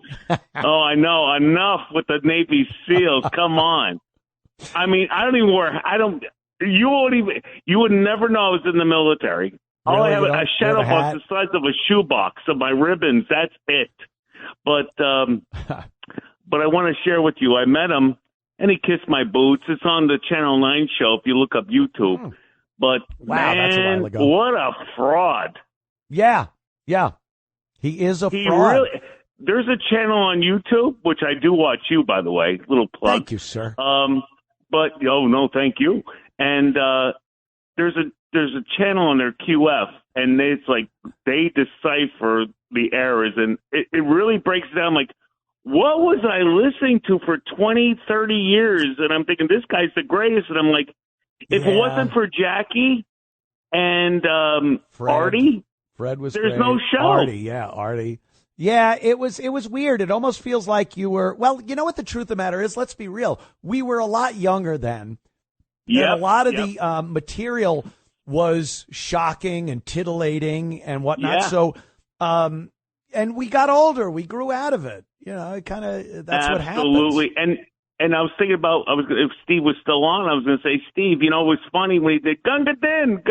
I know. Enough with the Navy SEALs. Come on. I mean, you would never know I was in the military. All Really? I have a shadow box the size of a shoebox of my ribbons. That's it. But I want to share with you. I met him. And he kissed my boots. It's on the Channel 9 show if you look up YouTube. But, wow, that's a while ago. What a fraud. Yeah. He is a fraud. There's a channel on YouTube, which I do watch you, by the way. Little plug. Thank you, sir. But, no, thank you. And there's a channel on their QF, and it's like they decipher the errors. And it really breaks down like, what was I listening to for 20, 30 years? And I'm thinking, this guy's the greatest. And I'm like, if it wasn't for Jackie and Artie, Fred was there's great. no show. Artie. Yeah, it was weird. It almost feels like you were, well, you know what the truth of the matter is? Let's be real. We were a lot younger then. Yeah. A lot of the material was shocking and titillating and whatnot. Yeah. So, and we got older. We grew out of it. You know, it kind of, that's what happens. Absolutely. And I was thinking about, if Steve was still on, I was going to say, Steve, it was funny when he did Gunga Din.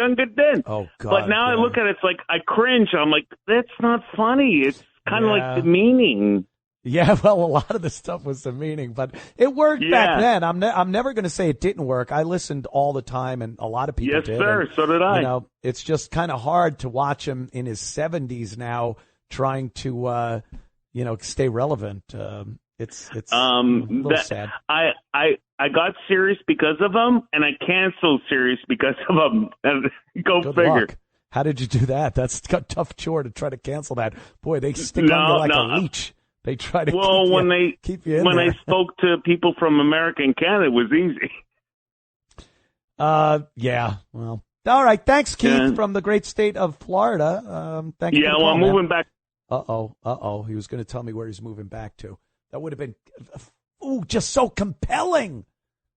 Oh, God. But now I look at it, it's like, I cringe. I'm like, that's not funny. It's kind of like demeaning. Yeah, well, a lot of the stuff was demeaning, but it worked back then. I'm never going to say it didn't work. I listened all the time, and a lot of people did. Yes, sir. And, so did I. You know, it's just kind of hard to watch him in his 70s now trying to, stay relevant. It's a little sad. I got serious because of him, and I canceled serious because of him. Go Good figure. luck. How did you do that? That's a tough chore to try to cancel that. Boy, they stick on you like a leech. They try to keep you in when there. I spoke to people from America and Canada, it was easy. Yeah. Well, all right. Thanks, Keith, from the great state of Florida. Thank you. Yeah, well, I'm moving back. Uh-oh. He was going to tell me where he's moving back to. That would have been, just so compelling.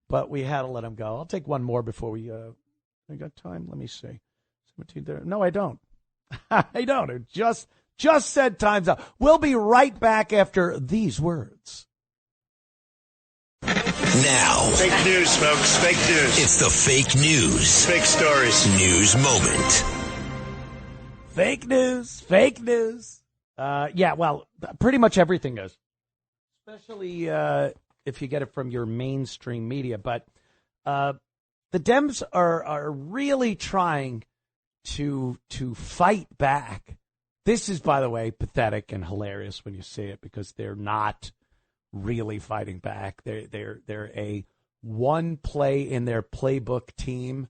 But we had to let him go. I'll take one more before we, I got time? Let me see. 17 there. No, I don't. I don't. It just said time's up. We'll be right back after these words. Now. Fake news, folks. Fake news. It's the fake news. Fake stories. News moment. Fake news. Yeah, well, pretty much everything is. Especially if you get it from your mainstream media. But the Dems are really trying to fight back. This is, by the way, pathetic and hilarious when you see it because they're not really fighting back. They're a one play in their playbook team.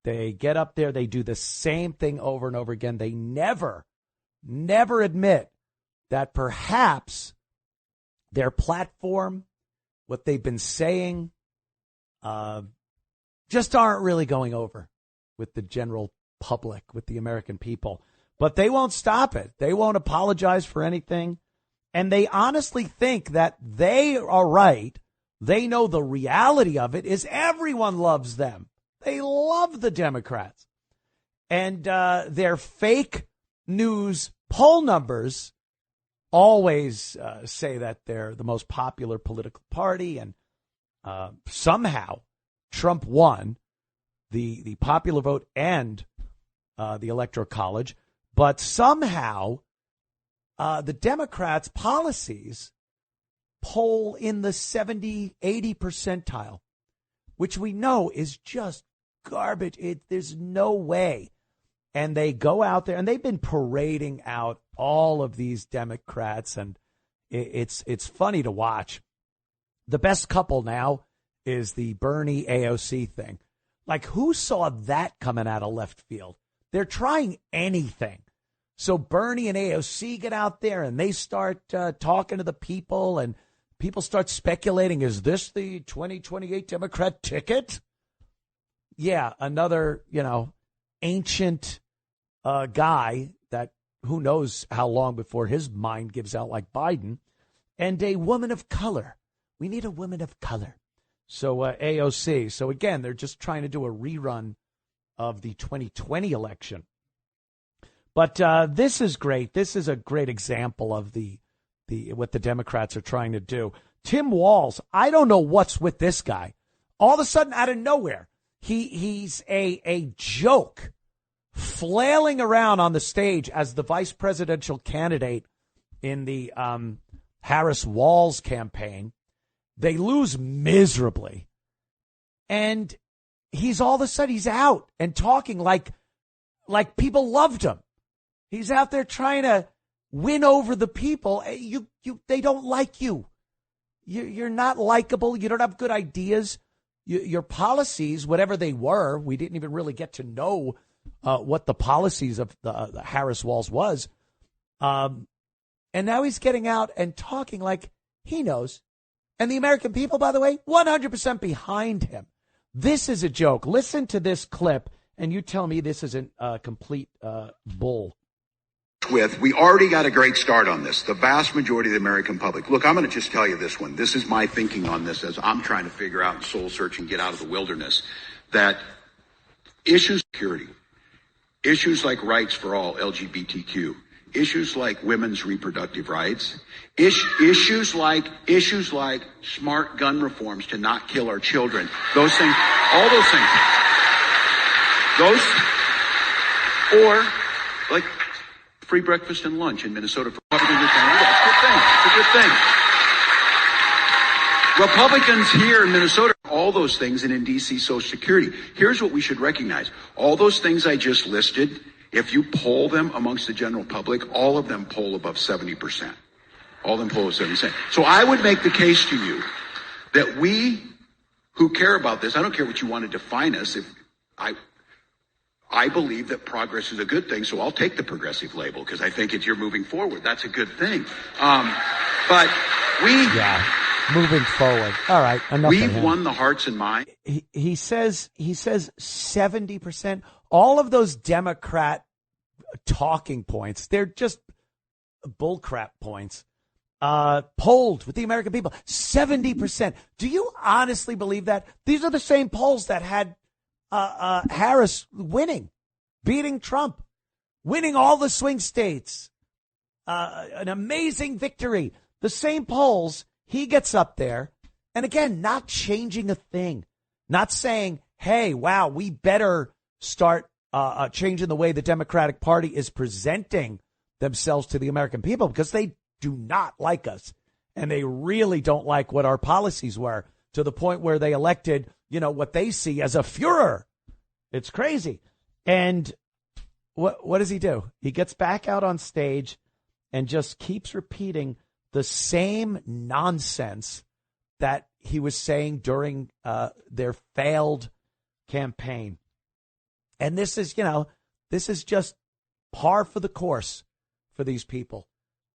They get up there, they do the same thing over and over again. They never admit that perhaps their platform, what they've been saying, just aren't really going over with the general public, with the American people. But they won't stop it. They won't apologize for anything. And they honestly think that they are right. They know the reality of it is everyone loves them. They love the Democrats. And their fake news poll numbers always say that they're the most popular political party. And somehow Trump won the popular vote and the Electoral College. But somehow the Democrats' policies poll in the 70, 80 percentile, which we know is just garbage. There's no way And they go out there, and they've been parading out all of these Democrats, and it's funny to watch. The best couple now is the Bernie AOC thing. Like, who saw that coming out of left field? They're trying anything. So Bernie and AOC get out there, and they start talking to the people, and people start speculating, is this the 2028 Democrat ticket? Yeah, another, ancient guy that who knows how long before his mind gives out like Biden, and a woman of color. We need a woman of color. So AOC. So again, they're just trying to do a rerun of the 2020 election. But this is great. This is a great example of the what the Democrats are trying to do. Tim Walz, I don't know what's with this guy. All of a sudden, out of nowhere, he's a joke, flailing around on the stage as the vice presidential candidate in the Harris-Walz campaign. They lose miserably. And he's all of a sudden, he's out and talking like people loved him. He's out there trying to win over the people. They don't like you. You're not likable. You don't have good ideas. Your policies, whatever they were, we didn't even really get to know what the policies of the Harris-Walz was. And now he's getting out and talking like he knows. And the American people, by the way, 100% behind him. This is a joke. Listen to this clip, and you tell me this isn't a complete bull. We already got a great start on this, the vast majority of the American public. Look, I'm going to just tell you this one. This is my thinking on this as I'm trying to figure out and soul search and get out of the wilderness, that issues security, issues like rights for all LGBTQ, issues like women's reproductive rights, issues like smart gun reforms to not kill our children, those things, all those things, or like free breakfast and lunch in Minnesota for Republicans. It's a good thing. It's a good thing. Republicans here in Minnesota, all those things, and in D.C., Social Security. Here's what we should recognize. All those things I just listed, if you poll them amongst the general public, all of them poll above 70%. All of them poll above 70%. So I would make the case to you that we who care about this, I don't care what you want to define us, I believe that progress is a good thing, so I'll take the progressive label because I think you're moving forward. That's a good thing. But moving forward. All right, enough. We've won the hearts and minds. He says 70%. All of those Democrat talking points, they're just bullcrap points. Polled with the American people, 70%. Do you honestly believe that? These are the same polls that had Harris winning, beating Trump, winning all the swing states, an amazing victory. The same polls, he gets up there, and again, not changing a thing, not saying, hey, wow, we better start changing the way the Democratic Party is presenting themselves to the American people, because they do not like us, and they really don't like what our policies were, to the point where they elected what they see as a Führer. It's crazy. And what does he do? He gets back out on stage and just keeps repeating the same nonsense that he was saying during their failed campaign. And this is just par for the course for these people.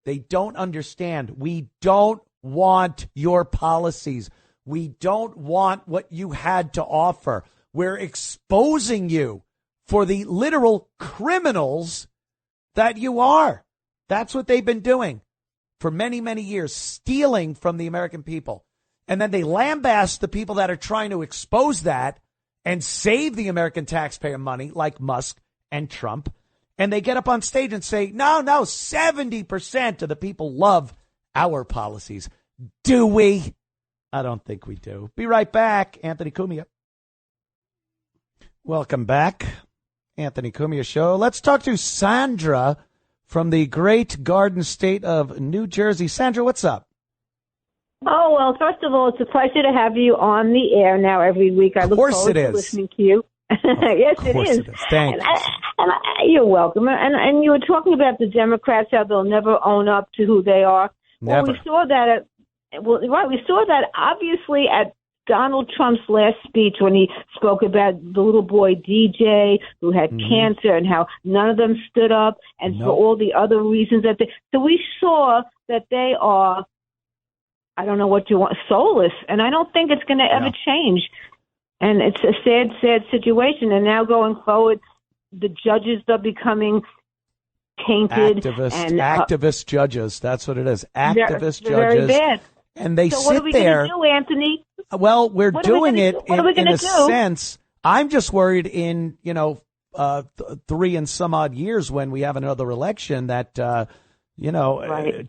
They don't understand. We don't want your policies. We don't want what you had to offer. We're exposing you for the literal criminals that you are. That's what they've been doing for many, many years, stealing from the American people. And then they lambast the people that are trying to expose that and save the American taxpayer money, like Musk and Trump. And they get up on stage and say, no, 70% of the people love our policies. Do we? I don't think we do. Be right back. Anthony Cumia. Welcome back. Anthony Cumia Show. Let's talk to Sandra from the great Garden State of New Jersey. Sandra, what's up? Oh, well, first of all, it's a pleasure to have you on the air now every week. I look forward to listening to you. Yes, it is. Thanks. And you're welcome. And you were talking about the Democrats, how they'll never own up to who they are. Never. Well, we saw that we saw that obviously at Donald Trump's last speech when he spoke about the little boy DJ who had cancer and how none of them stood up, and for all the other reasons so we saw that they are, I don't know what you want, soulless, and I don't think it's going to ever change. And it's a sad, sad situation. And now going forward, the judges are becoming tainted. Activist judges. That's what it is. Activist they're very judges. Bad. And they so sit what are we there. Going to do, Anthony? Well, we're doing it in a do? sense. I'm just worried in, 3 and some odd years when we have another election that,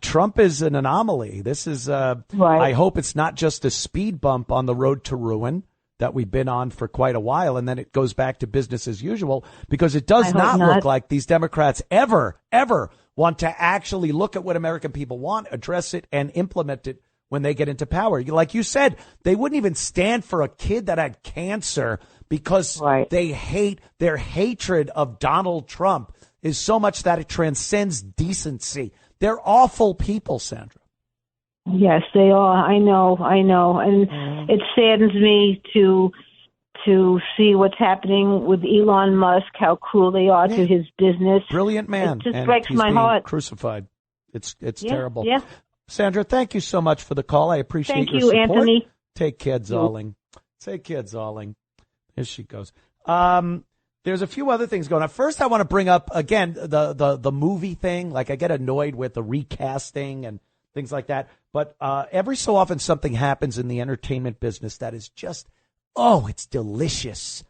Trump is an anomaly. This is, I hope it's not just a speed bump on the road to ruin that we've been on for quite a while, and then it goes back to business as usual, because it does not look like these Democrats ever want to actually look at what American people want, address it, and implement it when they get into power. Like you said, they wouldn't even stand for a kid that had cancer because their hatred of Donald Trump is so much that it transcends decency. They're awful people, Sandra. Yes, they are. I know. And it saddens me to see what's happening with Elon Musk, how cruel they are to his business. Brilliant man. It just breaks my heart. Crucified. It's terrible. Yeah. Sandra, thank you so much for the call. I appreciate your support. Thank you, Anthony. Take care, darling. Take care, darling. Here she goes. There's a few other things going on. First, I want to bring up, again, the movie thing. Like, I get annoyed with the recasting and things like that. But every so often something happens in the entertainment business that is just, it's delicious.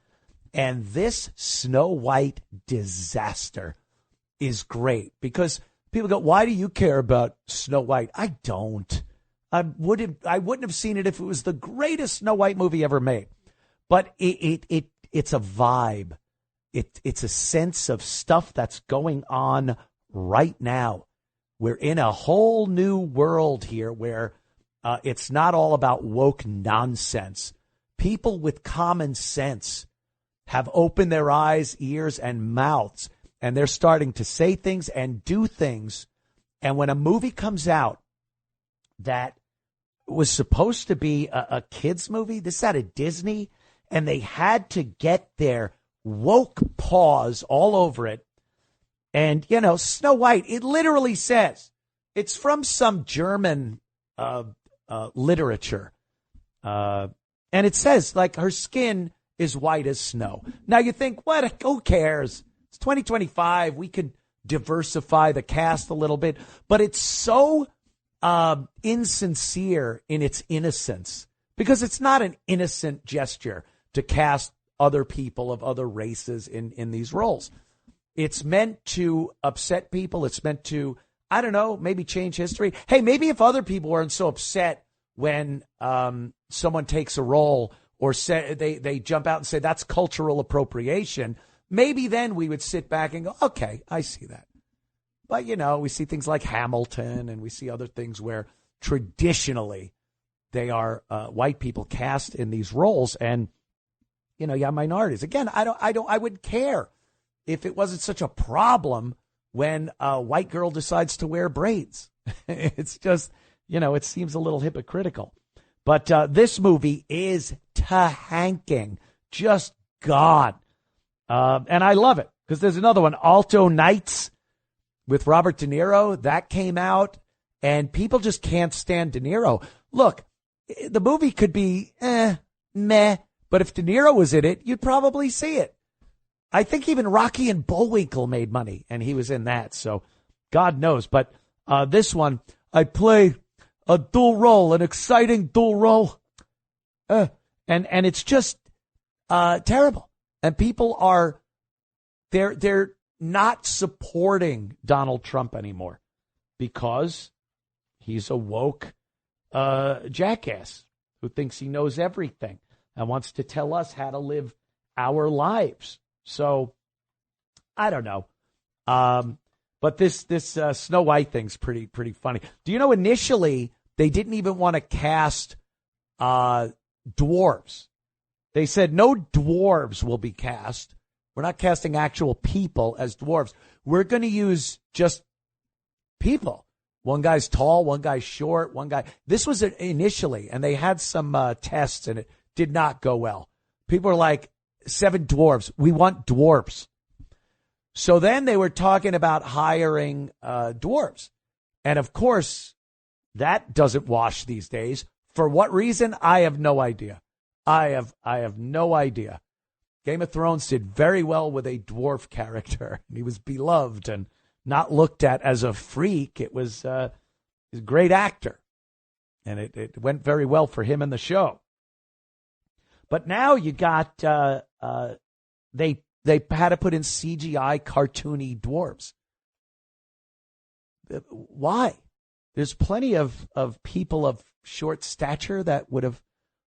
And this Snow White disaster is great because people go, why do you care about Snow White? I don't. I wouldn't have seen it if it was the greatest Snow White movie ever made. But it's a vibe. It's a sense of stuff that's going on right now. We're in a whole new world here where it's not all about woke nonsense. People with common sense have opened their eyes, ears, and mouths, and they're starting to say things and do things. And when a movie comes out that was supposed to be a kid's movie, this is out of Disney, and they had to get their woke paws all over it. And, Snow White, it literally says it's from some German literature. And it says, like, her skin is white as snow. Now you think, what? Who cares? It's 2025. We could diversify the cast a little bit. But it's so insincere in its innocence, because it's not an innocent gesture to cast other people of other races in these roles. It's meant to upset people. It's meant to, I don't know, maybe change history. Hey, maybe if other people weren't so upset when someone takes a role or say they jump out and say that's cultural appropriation, maybe then we would sit back and go, okay, I see that. But, we see things like Hamilton, and we see other things where traditionally they are white people cast in these roles, and minorities. Again, I would care if it wasn't such a problem when a white girl decides to wear braids. It's just, it seems a little hypocritical. But this movie is tanking. Just God. And I love it because there's another one, Alto Nights, with Robert De Niro. That came out, and people just can't stand De Niro. Look, the movie could be meh, but if De Niro was in it, you'd probably see it. I think even Rocky and Bullwinkle made money, and he was in that. So God knows. But this one, I play a dual role, an exciting dual role. And it's just terrible. And people are, they're not supporting Donald Trump anymore because he's a woke jackass who thinks he knows everything and wants to tell us how to live our lives. So I don't know. But this Snow White thing's pretty funny. Do you know initially they didn't even want to cast dwarves? They said no dwarves will be cast. We're not casting actual people as dwarves. We're going to use just people. One guy's tall, one guy's short, one guy. This was initially, and they had some tests, and it did not go well. People are like, 7 dwarves. We want dwarves. So then they were talking about hiring dwarves. And of course, that doesn't wash these days. For what reason? I have no idea. I have no idea. Game of Thrones did very well with a dwarf character. He was beloved and not looked at as a freak. It was he's a great actor. And it went very well for him in the show. But now you got they had to put in CGI cartoony dwarves. Why? There's plenty of people of short stature that would have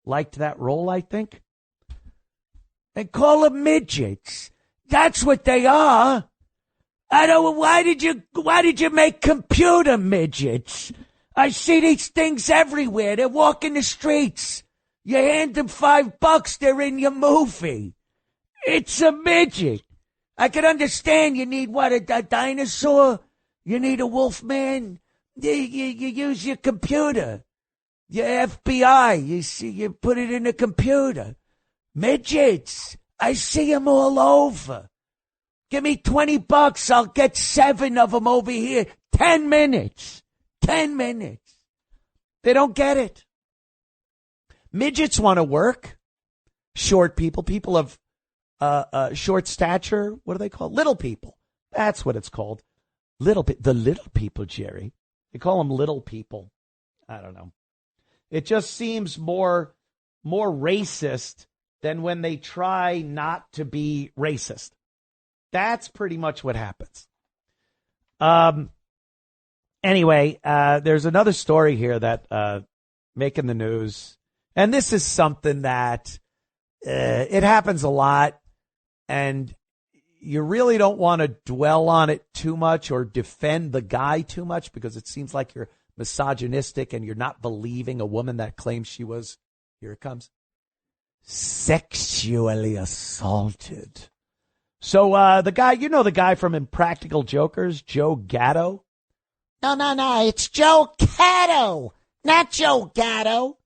liked that role, I think. And call them midgets. That's what they are. I don't. Why did you make computer midgets? I see these things everywhere. They're walking the streets. You hand them $5, they're in your movie. It's a midget. I can understand you need what, a dinosaur? You need a wolf man? You use your computer. Your FBI, you put it in a computer. Midgets, I see them all over. Give me $20, I'll get 7 of them over here. 10 minutes. 10 minutes. They don't get it. Midgets want to work. Short people, people of short stature. What are they called? Little people. That's what it's called. The little people, Jerry. They call them little people. I don't know. It just seems more racist than when they try not to be racist. That's pretty much what happens. Anyway, there's another story here that making the news. And this is something that it happens a lot, and you really don't want to dwell on it too much or defend the guy too much because it seems like you're misogynistic and you're not believing a woman that claims she was, here it comes, sexually assaulted. So the guy, the guy from Impractical Jokers, Joe Gatto? No, it's Joe Gatto, not Joe Gatto.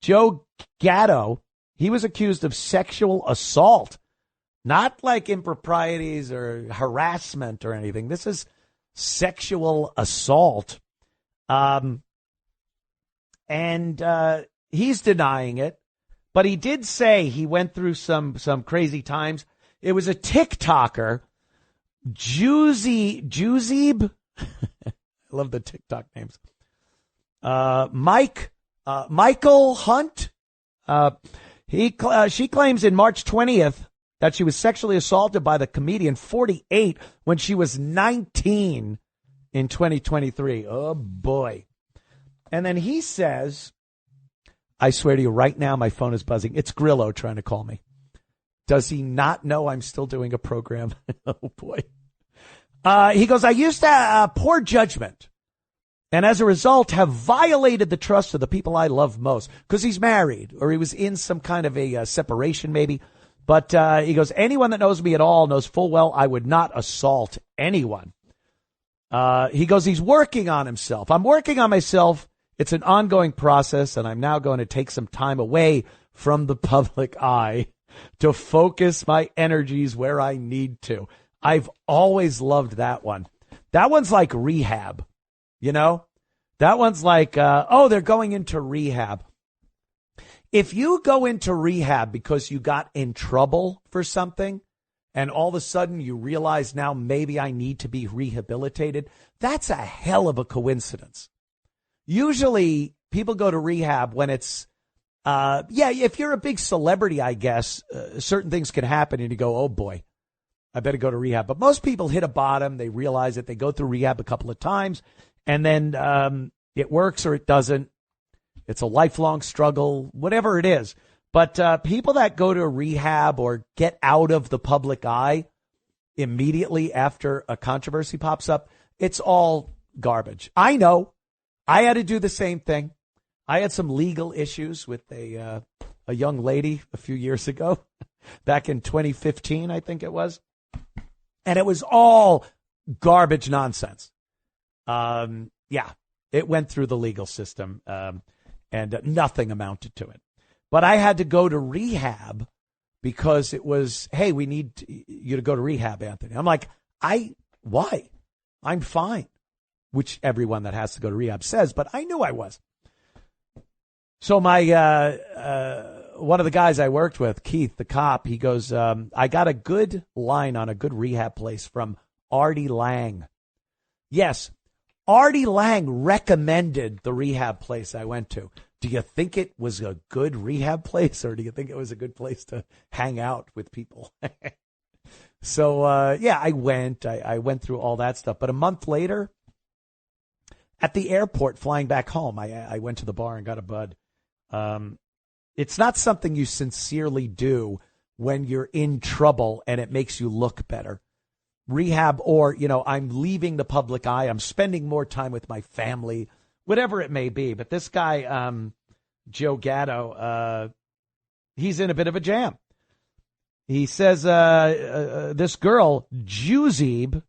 Joe Gatto, he was accused of sexual assault, not like improprieties or harassment or anything. This is sexual assault. And he's denying it, but he did say he went through some crazy times. It was a TikToker, Juzeeb. I love the TikTok names. Michael Hunt. She claims in March 20th that she was sexually assaulted by the comedian 48 when she was 19 in 2023. Oh boy. And then he says, I swear to you right now, my phone is buzzing. It's Grillo trying to call me. Does he not know I'm still doing a program? Oh boy. He goes, I used to have poor judgment, and as a result have violated the trust of the people I love most, because he's married or he was in some kind of a separation maybe. But he goes, anyone that knows me at all knows full well I would not assault anyone. He goes, he's working on himself. I'm working on myself. It's an ongoing process, and I'm now going to take some time away from the public eye to focus my energies where I need to. I've always loved that one. That one's like rehab, That one's like, they're going into rehab. If you go into rehab because you got in trouble for something and all of a sudden you realize now maybe I need to be rehabilitated, that's a hell of a coincidence. Usually people go to rehab when it's, if you're a big celebrity, I guess, certain things can happen and you go, oh boy, I better go to rehab. But most people hit a bottom. They realize that they go through rehab a couple of times and then it works or it doesn't. It's a lifelong struggle, whatever it is. But people that go to rehab or get out of the public eye immediately after a controversy pops up, it's all garbage. I know. I had to do the same thing. I had some legal issues with a young lady a few years ago. back in 2015, I think it was. And it was all garbage nonsense. Yeah, it went through the legal system, and nothing amounted to it. But I had to go to rehab because it was, hey, we need you to go to rehab, Anthony. I'm like, why? I'm fine, which everyone that has to go to rehab says, but I knew I was. So my one of the guys I worked with, Keith, the cop, he goes, I got a good line on a good rehab place from Artie Lang. Yes, Artie Lang recommended the rehab place I went to. Do you think it was a good rehab place, or do you think it was a good place to hang out with people? So, yeah, I went. I went through all that stuff. But a month later, at the airport flying back home, I went to the bar and got a bud. It's not something you sincerely do when you're in trouble and it makes you look better. Rehab, or, I'm leaving the public eye. I'm spending more time with my family, whatever it may be. But this guy, Joe Gatto, he's in a bit of a jam. He says this girl, Juzib,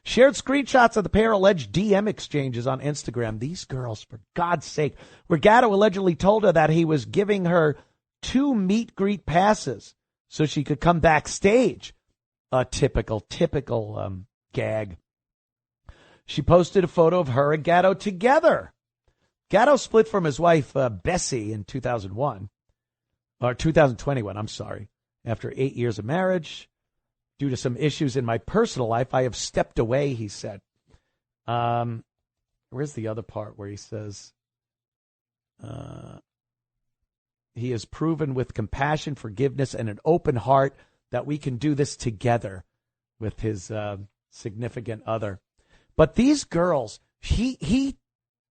shared screenshots of the pair alleged DM exchanges on Instagram. These girls, for God's sake, where Gatto allegedly told her that he was giving her 2 meet-greet passes so she could come backstage. A typical gag. She posted a photo of her and Gatto together. Gatto split from his wife, Bessie, in 2021, I'm sorry. After 8 years of marriage, due to some issues in my personal life, I have stepped away, he said. Where's the other part where he says, he has proven with compassion, forgiveness, and an open heart that we can do this together with his significant other. But these girls, he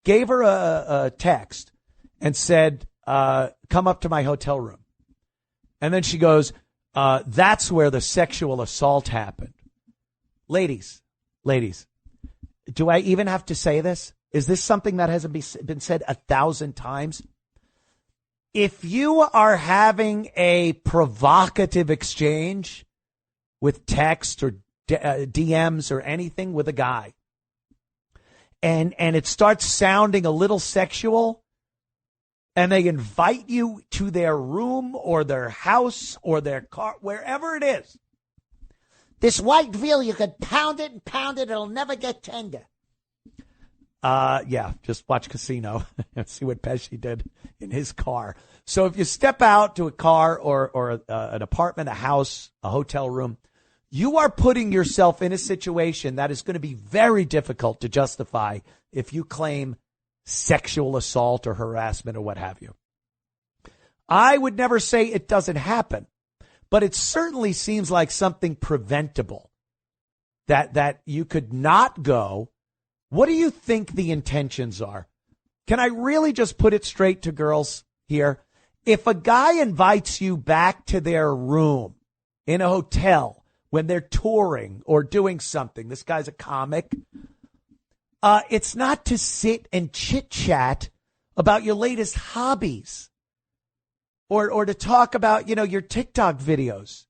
gave her a text and said, come up to my hotel room. And then she goes, that's where the sexual assault happened. Ladies, do I even have to say this? Is this something that hasn't been said 1,000 times? If you are having a provocative exchange with text or DMs or anything with a guy, and it starts sounding a little sexual, and they invite you to their room or their house or their car, wherever it is, this white veal, you could pound it and pound it, it'll never get tender. Yeah, just watch Casino and see what Pesci did in his car. So if you step out to a car or an apartment, a house, a hotel room, you are putting yourself in a situation that is going to be very difficult to justify if you claim sexual assault or harassment or what have you. I would never say it doesn't happen, but it certainly seems like something preventable that you could not go. What do you think the intentions are? Can I really just put it straight to girls here? If a guy invites you back to their room in a hotel when they're touring or doing something, this guy's a comic, it's not to sit and chit-chat about your latest hobbies or to talk about, your TikTok videos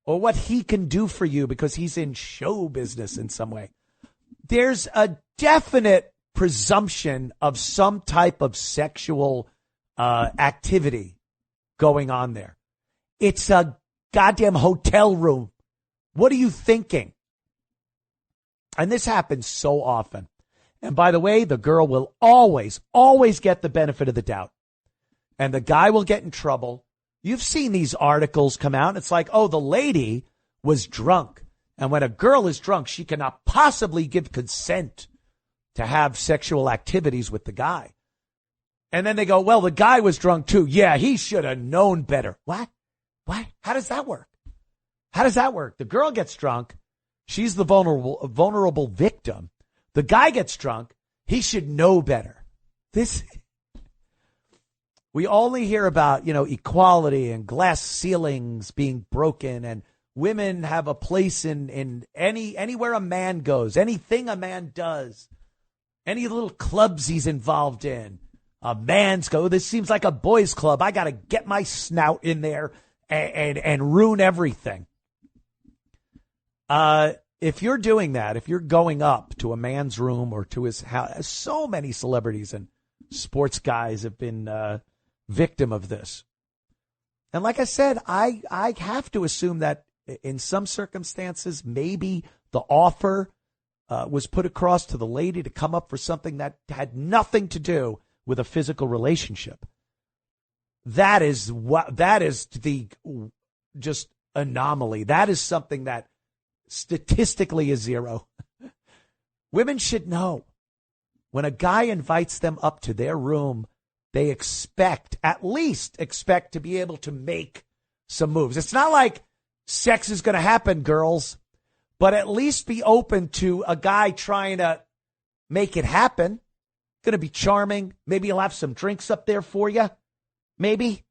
or what he can do for you because he's in show business in some way. There's a definite presumption of some type of sexual activity going on there. It's a goddamn hotel room. What are you thinking? And this happens so often. And by the way, the girl will always get the benefit of the doubt. And the guy will get in trouble. You've seen these articles come out. It's like, oh, the lady was drunk. And when a girl is drunk, she cannot possibly give consent to have sexual activities with the guy. And then they go, well, the guy was drunk too. Yeah, he should have known better. What? How does that work? The girl gets drunk. She's the vulnerable victim. The guy gets drunk. He should know better. We only hear about, equality and glass ceilings being broken and women have a place in anywhere a man goes, anything a man does, any little clubs he's involved in. A man's this seems like a boys' club. I got to get my snout in there and ruin everything. If you're doing that, if you're going up to a man's room or to his house, so many celebrities and sports guys have been victim of this. And like I said, I have to assume that in some circumstances, maybe the offer was put across to the lady to come up for something that had nothing to do with a physical relationship. That is the just anomaly. That is something that statistically is zero. Women should know when a guy invites them up to their room, they at least expect to be able to make some moves. It's not like sex is going to happen, girls, but at least be open to a guy trying to make it happen. Going to be charming. Maybe he'll have some drinks up there for you. Maybe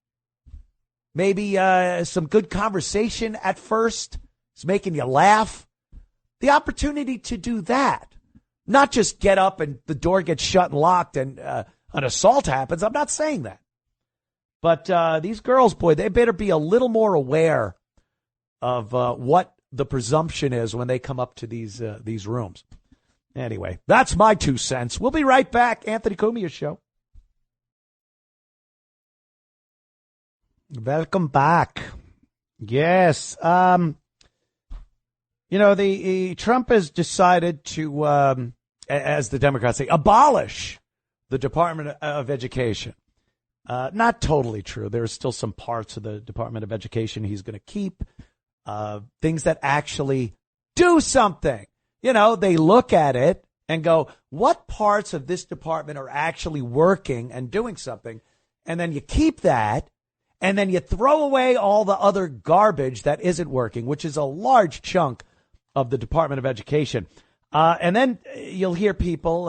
some good conversation at first. It's making you laugh. The opportunity to do that, not just get up and the door gets shut and locked and an assault happens. I'm not saying that. But these girls, boy, they better be a little more aware of what the presumption is when they come up to these rooms. Anyway, that's my 2 cents. We'll be right back. Anthony Cumia Show. Welcome back. Yes. The Trump has decided to, as the Democrats say, abolish the Department of Education. Not totally true. There are still some parts of the Department of Education he's going to keep. Things that actually do something. They look at it and go, what parts of this department are actually working and doing something? And then you keep that. And then you throw away all the other garbage that isn't working, which is a large chunk of the Department of Education. And then you'll hear people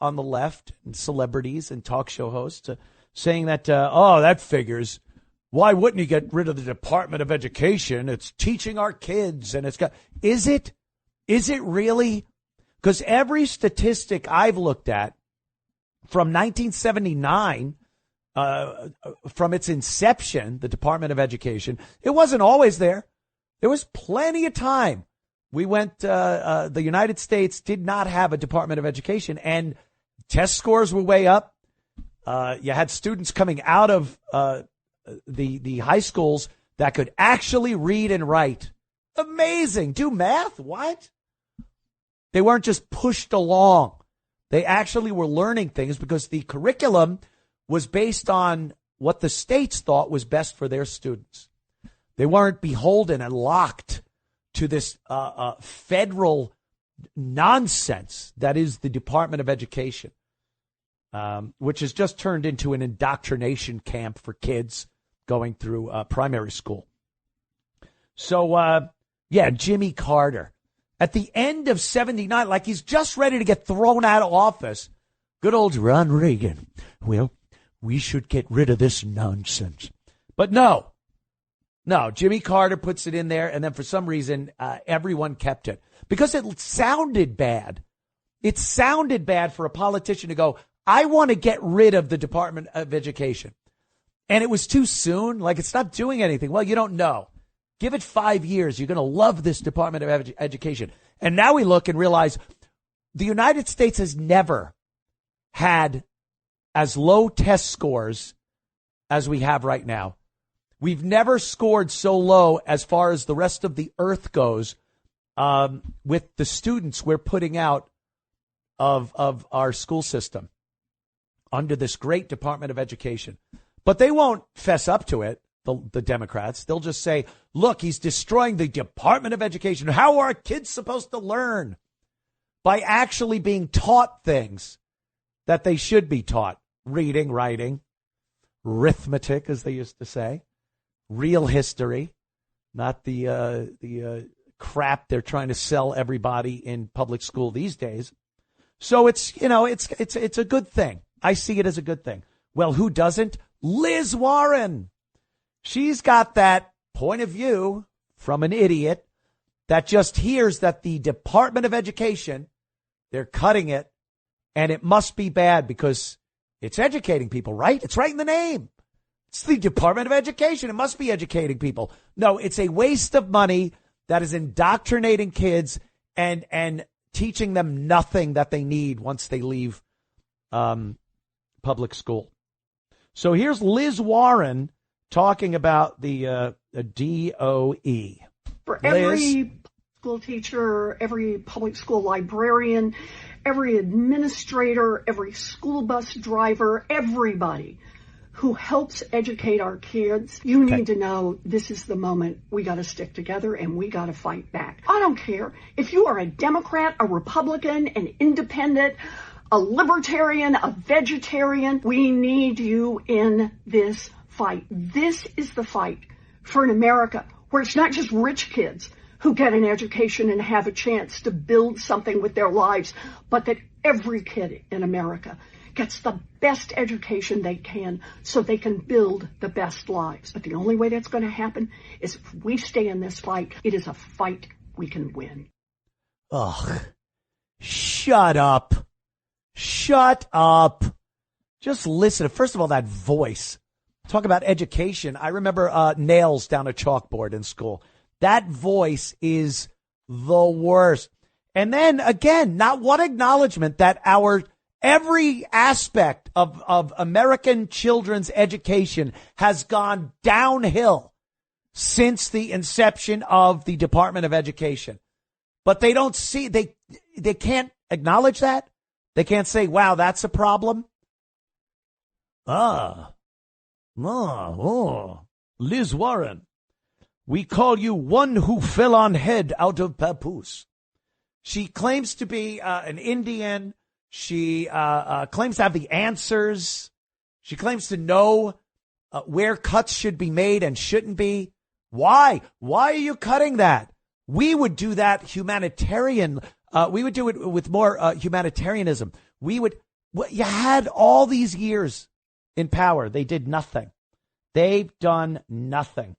on the left, and celebrities and talk show hosts saying that, that figures. Why wouldn't you get rid of the Department of Education? It's teaching our kids. And is it really? Because every statistic I've looked at from 1979, from its inception, the Department of Education, it wasn't always there. There was plenty of time. We went, the United States did not have a Department of Education, and test scores were way up. You had students coming out of the high schools that could actually read and write. Amazing. Do math? What? They weren't just pushed along. They actually were learning things because the curriculum was based on what the states thought was best for their students. They weren't beholden and locked to this federal nonsense that is the Department of Education, which has just turned into an indoctrination camp for kids going through primary school. So, Jimmy Carter. At the end of 79, like he's just ready to get thrown out of office, good old Ron Reagan. Well, we should get rid of this nonsense. But no, Jimmy Carter puts it in there, and then for some reason, everyone kept it. Because it sounded bad. It sounded bad for a politician to go, I want to get rid of the Department of Education. And it was too soon. Like, it's not doing anything. Well, you don't know. Give it 5 years. You're going to love this Department of Education. And now we look and realize the United States has never had as low test scores as we have right now. We've never scored so low as far as the rest of the earth goes with the students we're putting out of our school system under this great Department of Education. But they won't fess up to it, the Democrats. They'll just say, look, he's destroying the Department of Education. How are kids supposed to learn? By actually being taught things that they should be taught. Reading, writing, arithmetic, as they used to say. Real history, not the crap they're trying to sell everybody in public school these days. So it's a good thing. I see it as a good thing. Well, who doesn't? Liz Warren. She's got that point of view from an idiot that just hears that the Department of Education, they're cutting it, and it must be bad because it's educating people, right? It's right in the name. It's the Department of Education. It must be educating people. No, it's a waste of money that is indoctrinating kids and teaching them nothing that they need once they leave public school. So here's Liz Warren talking about the DOE. For Liz? every school teacher, every public school librarian, every administrator, every school bus driver, everybody who helps educate our kids, you need to know this is the moment we got to stick together and we got to fight back. I don't care if you are a Democrat, a Republican, an independent, a libertarian, a vegetarian. We need you in this fight. This is the fight for an America where it's not just rich kids who get an education and have a chance to build something with their lives, but that every kid in America gets the best education they can so they can build the best lives. But the only way that's going to happen is if we stay in this fight. It is a fight we can win. Ugh. Shut up. Shut up. Just listen. First of all, that voice. Talk about education. I remember nails down a chalkboard in school. That voice is the worst. And then, again, not one acknowledgement that every aspect of American children's education has gone downhill since the inception of the Department of Education. But they don't see, they can't acknowledge that. They can't say, wow, that's a problem. Liz Warren, we call you one who fell on head out of papoose. She claims to be an Indian. She claims to have the answers. She claims to know where cuts should be made and shouldn't be. Why? Why are you cutting that? We would do that humanitarian. We would do it with more humanitarianism. You had all these years in power. They did nothing. They've done nothing.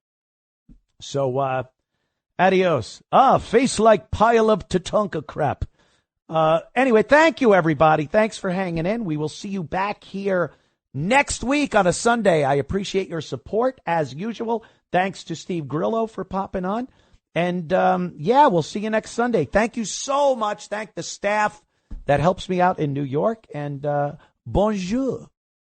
So, adios. Face like pile of Tatanka crap. Anyway, thank you, everybody. Thanks for hanging in. We will see you back here next week on a Sunday. I appreciate your support, as usual. Thanks to Steve Grillo for popping on. And, we'll see you next Sunday. Thank you so much. Thank the staff that helps me out in New York. And bonjour.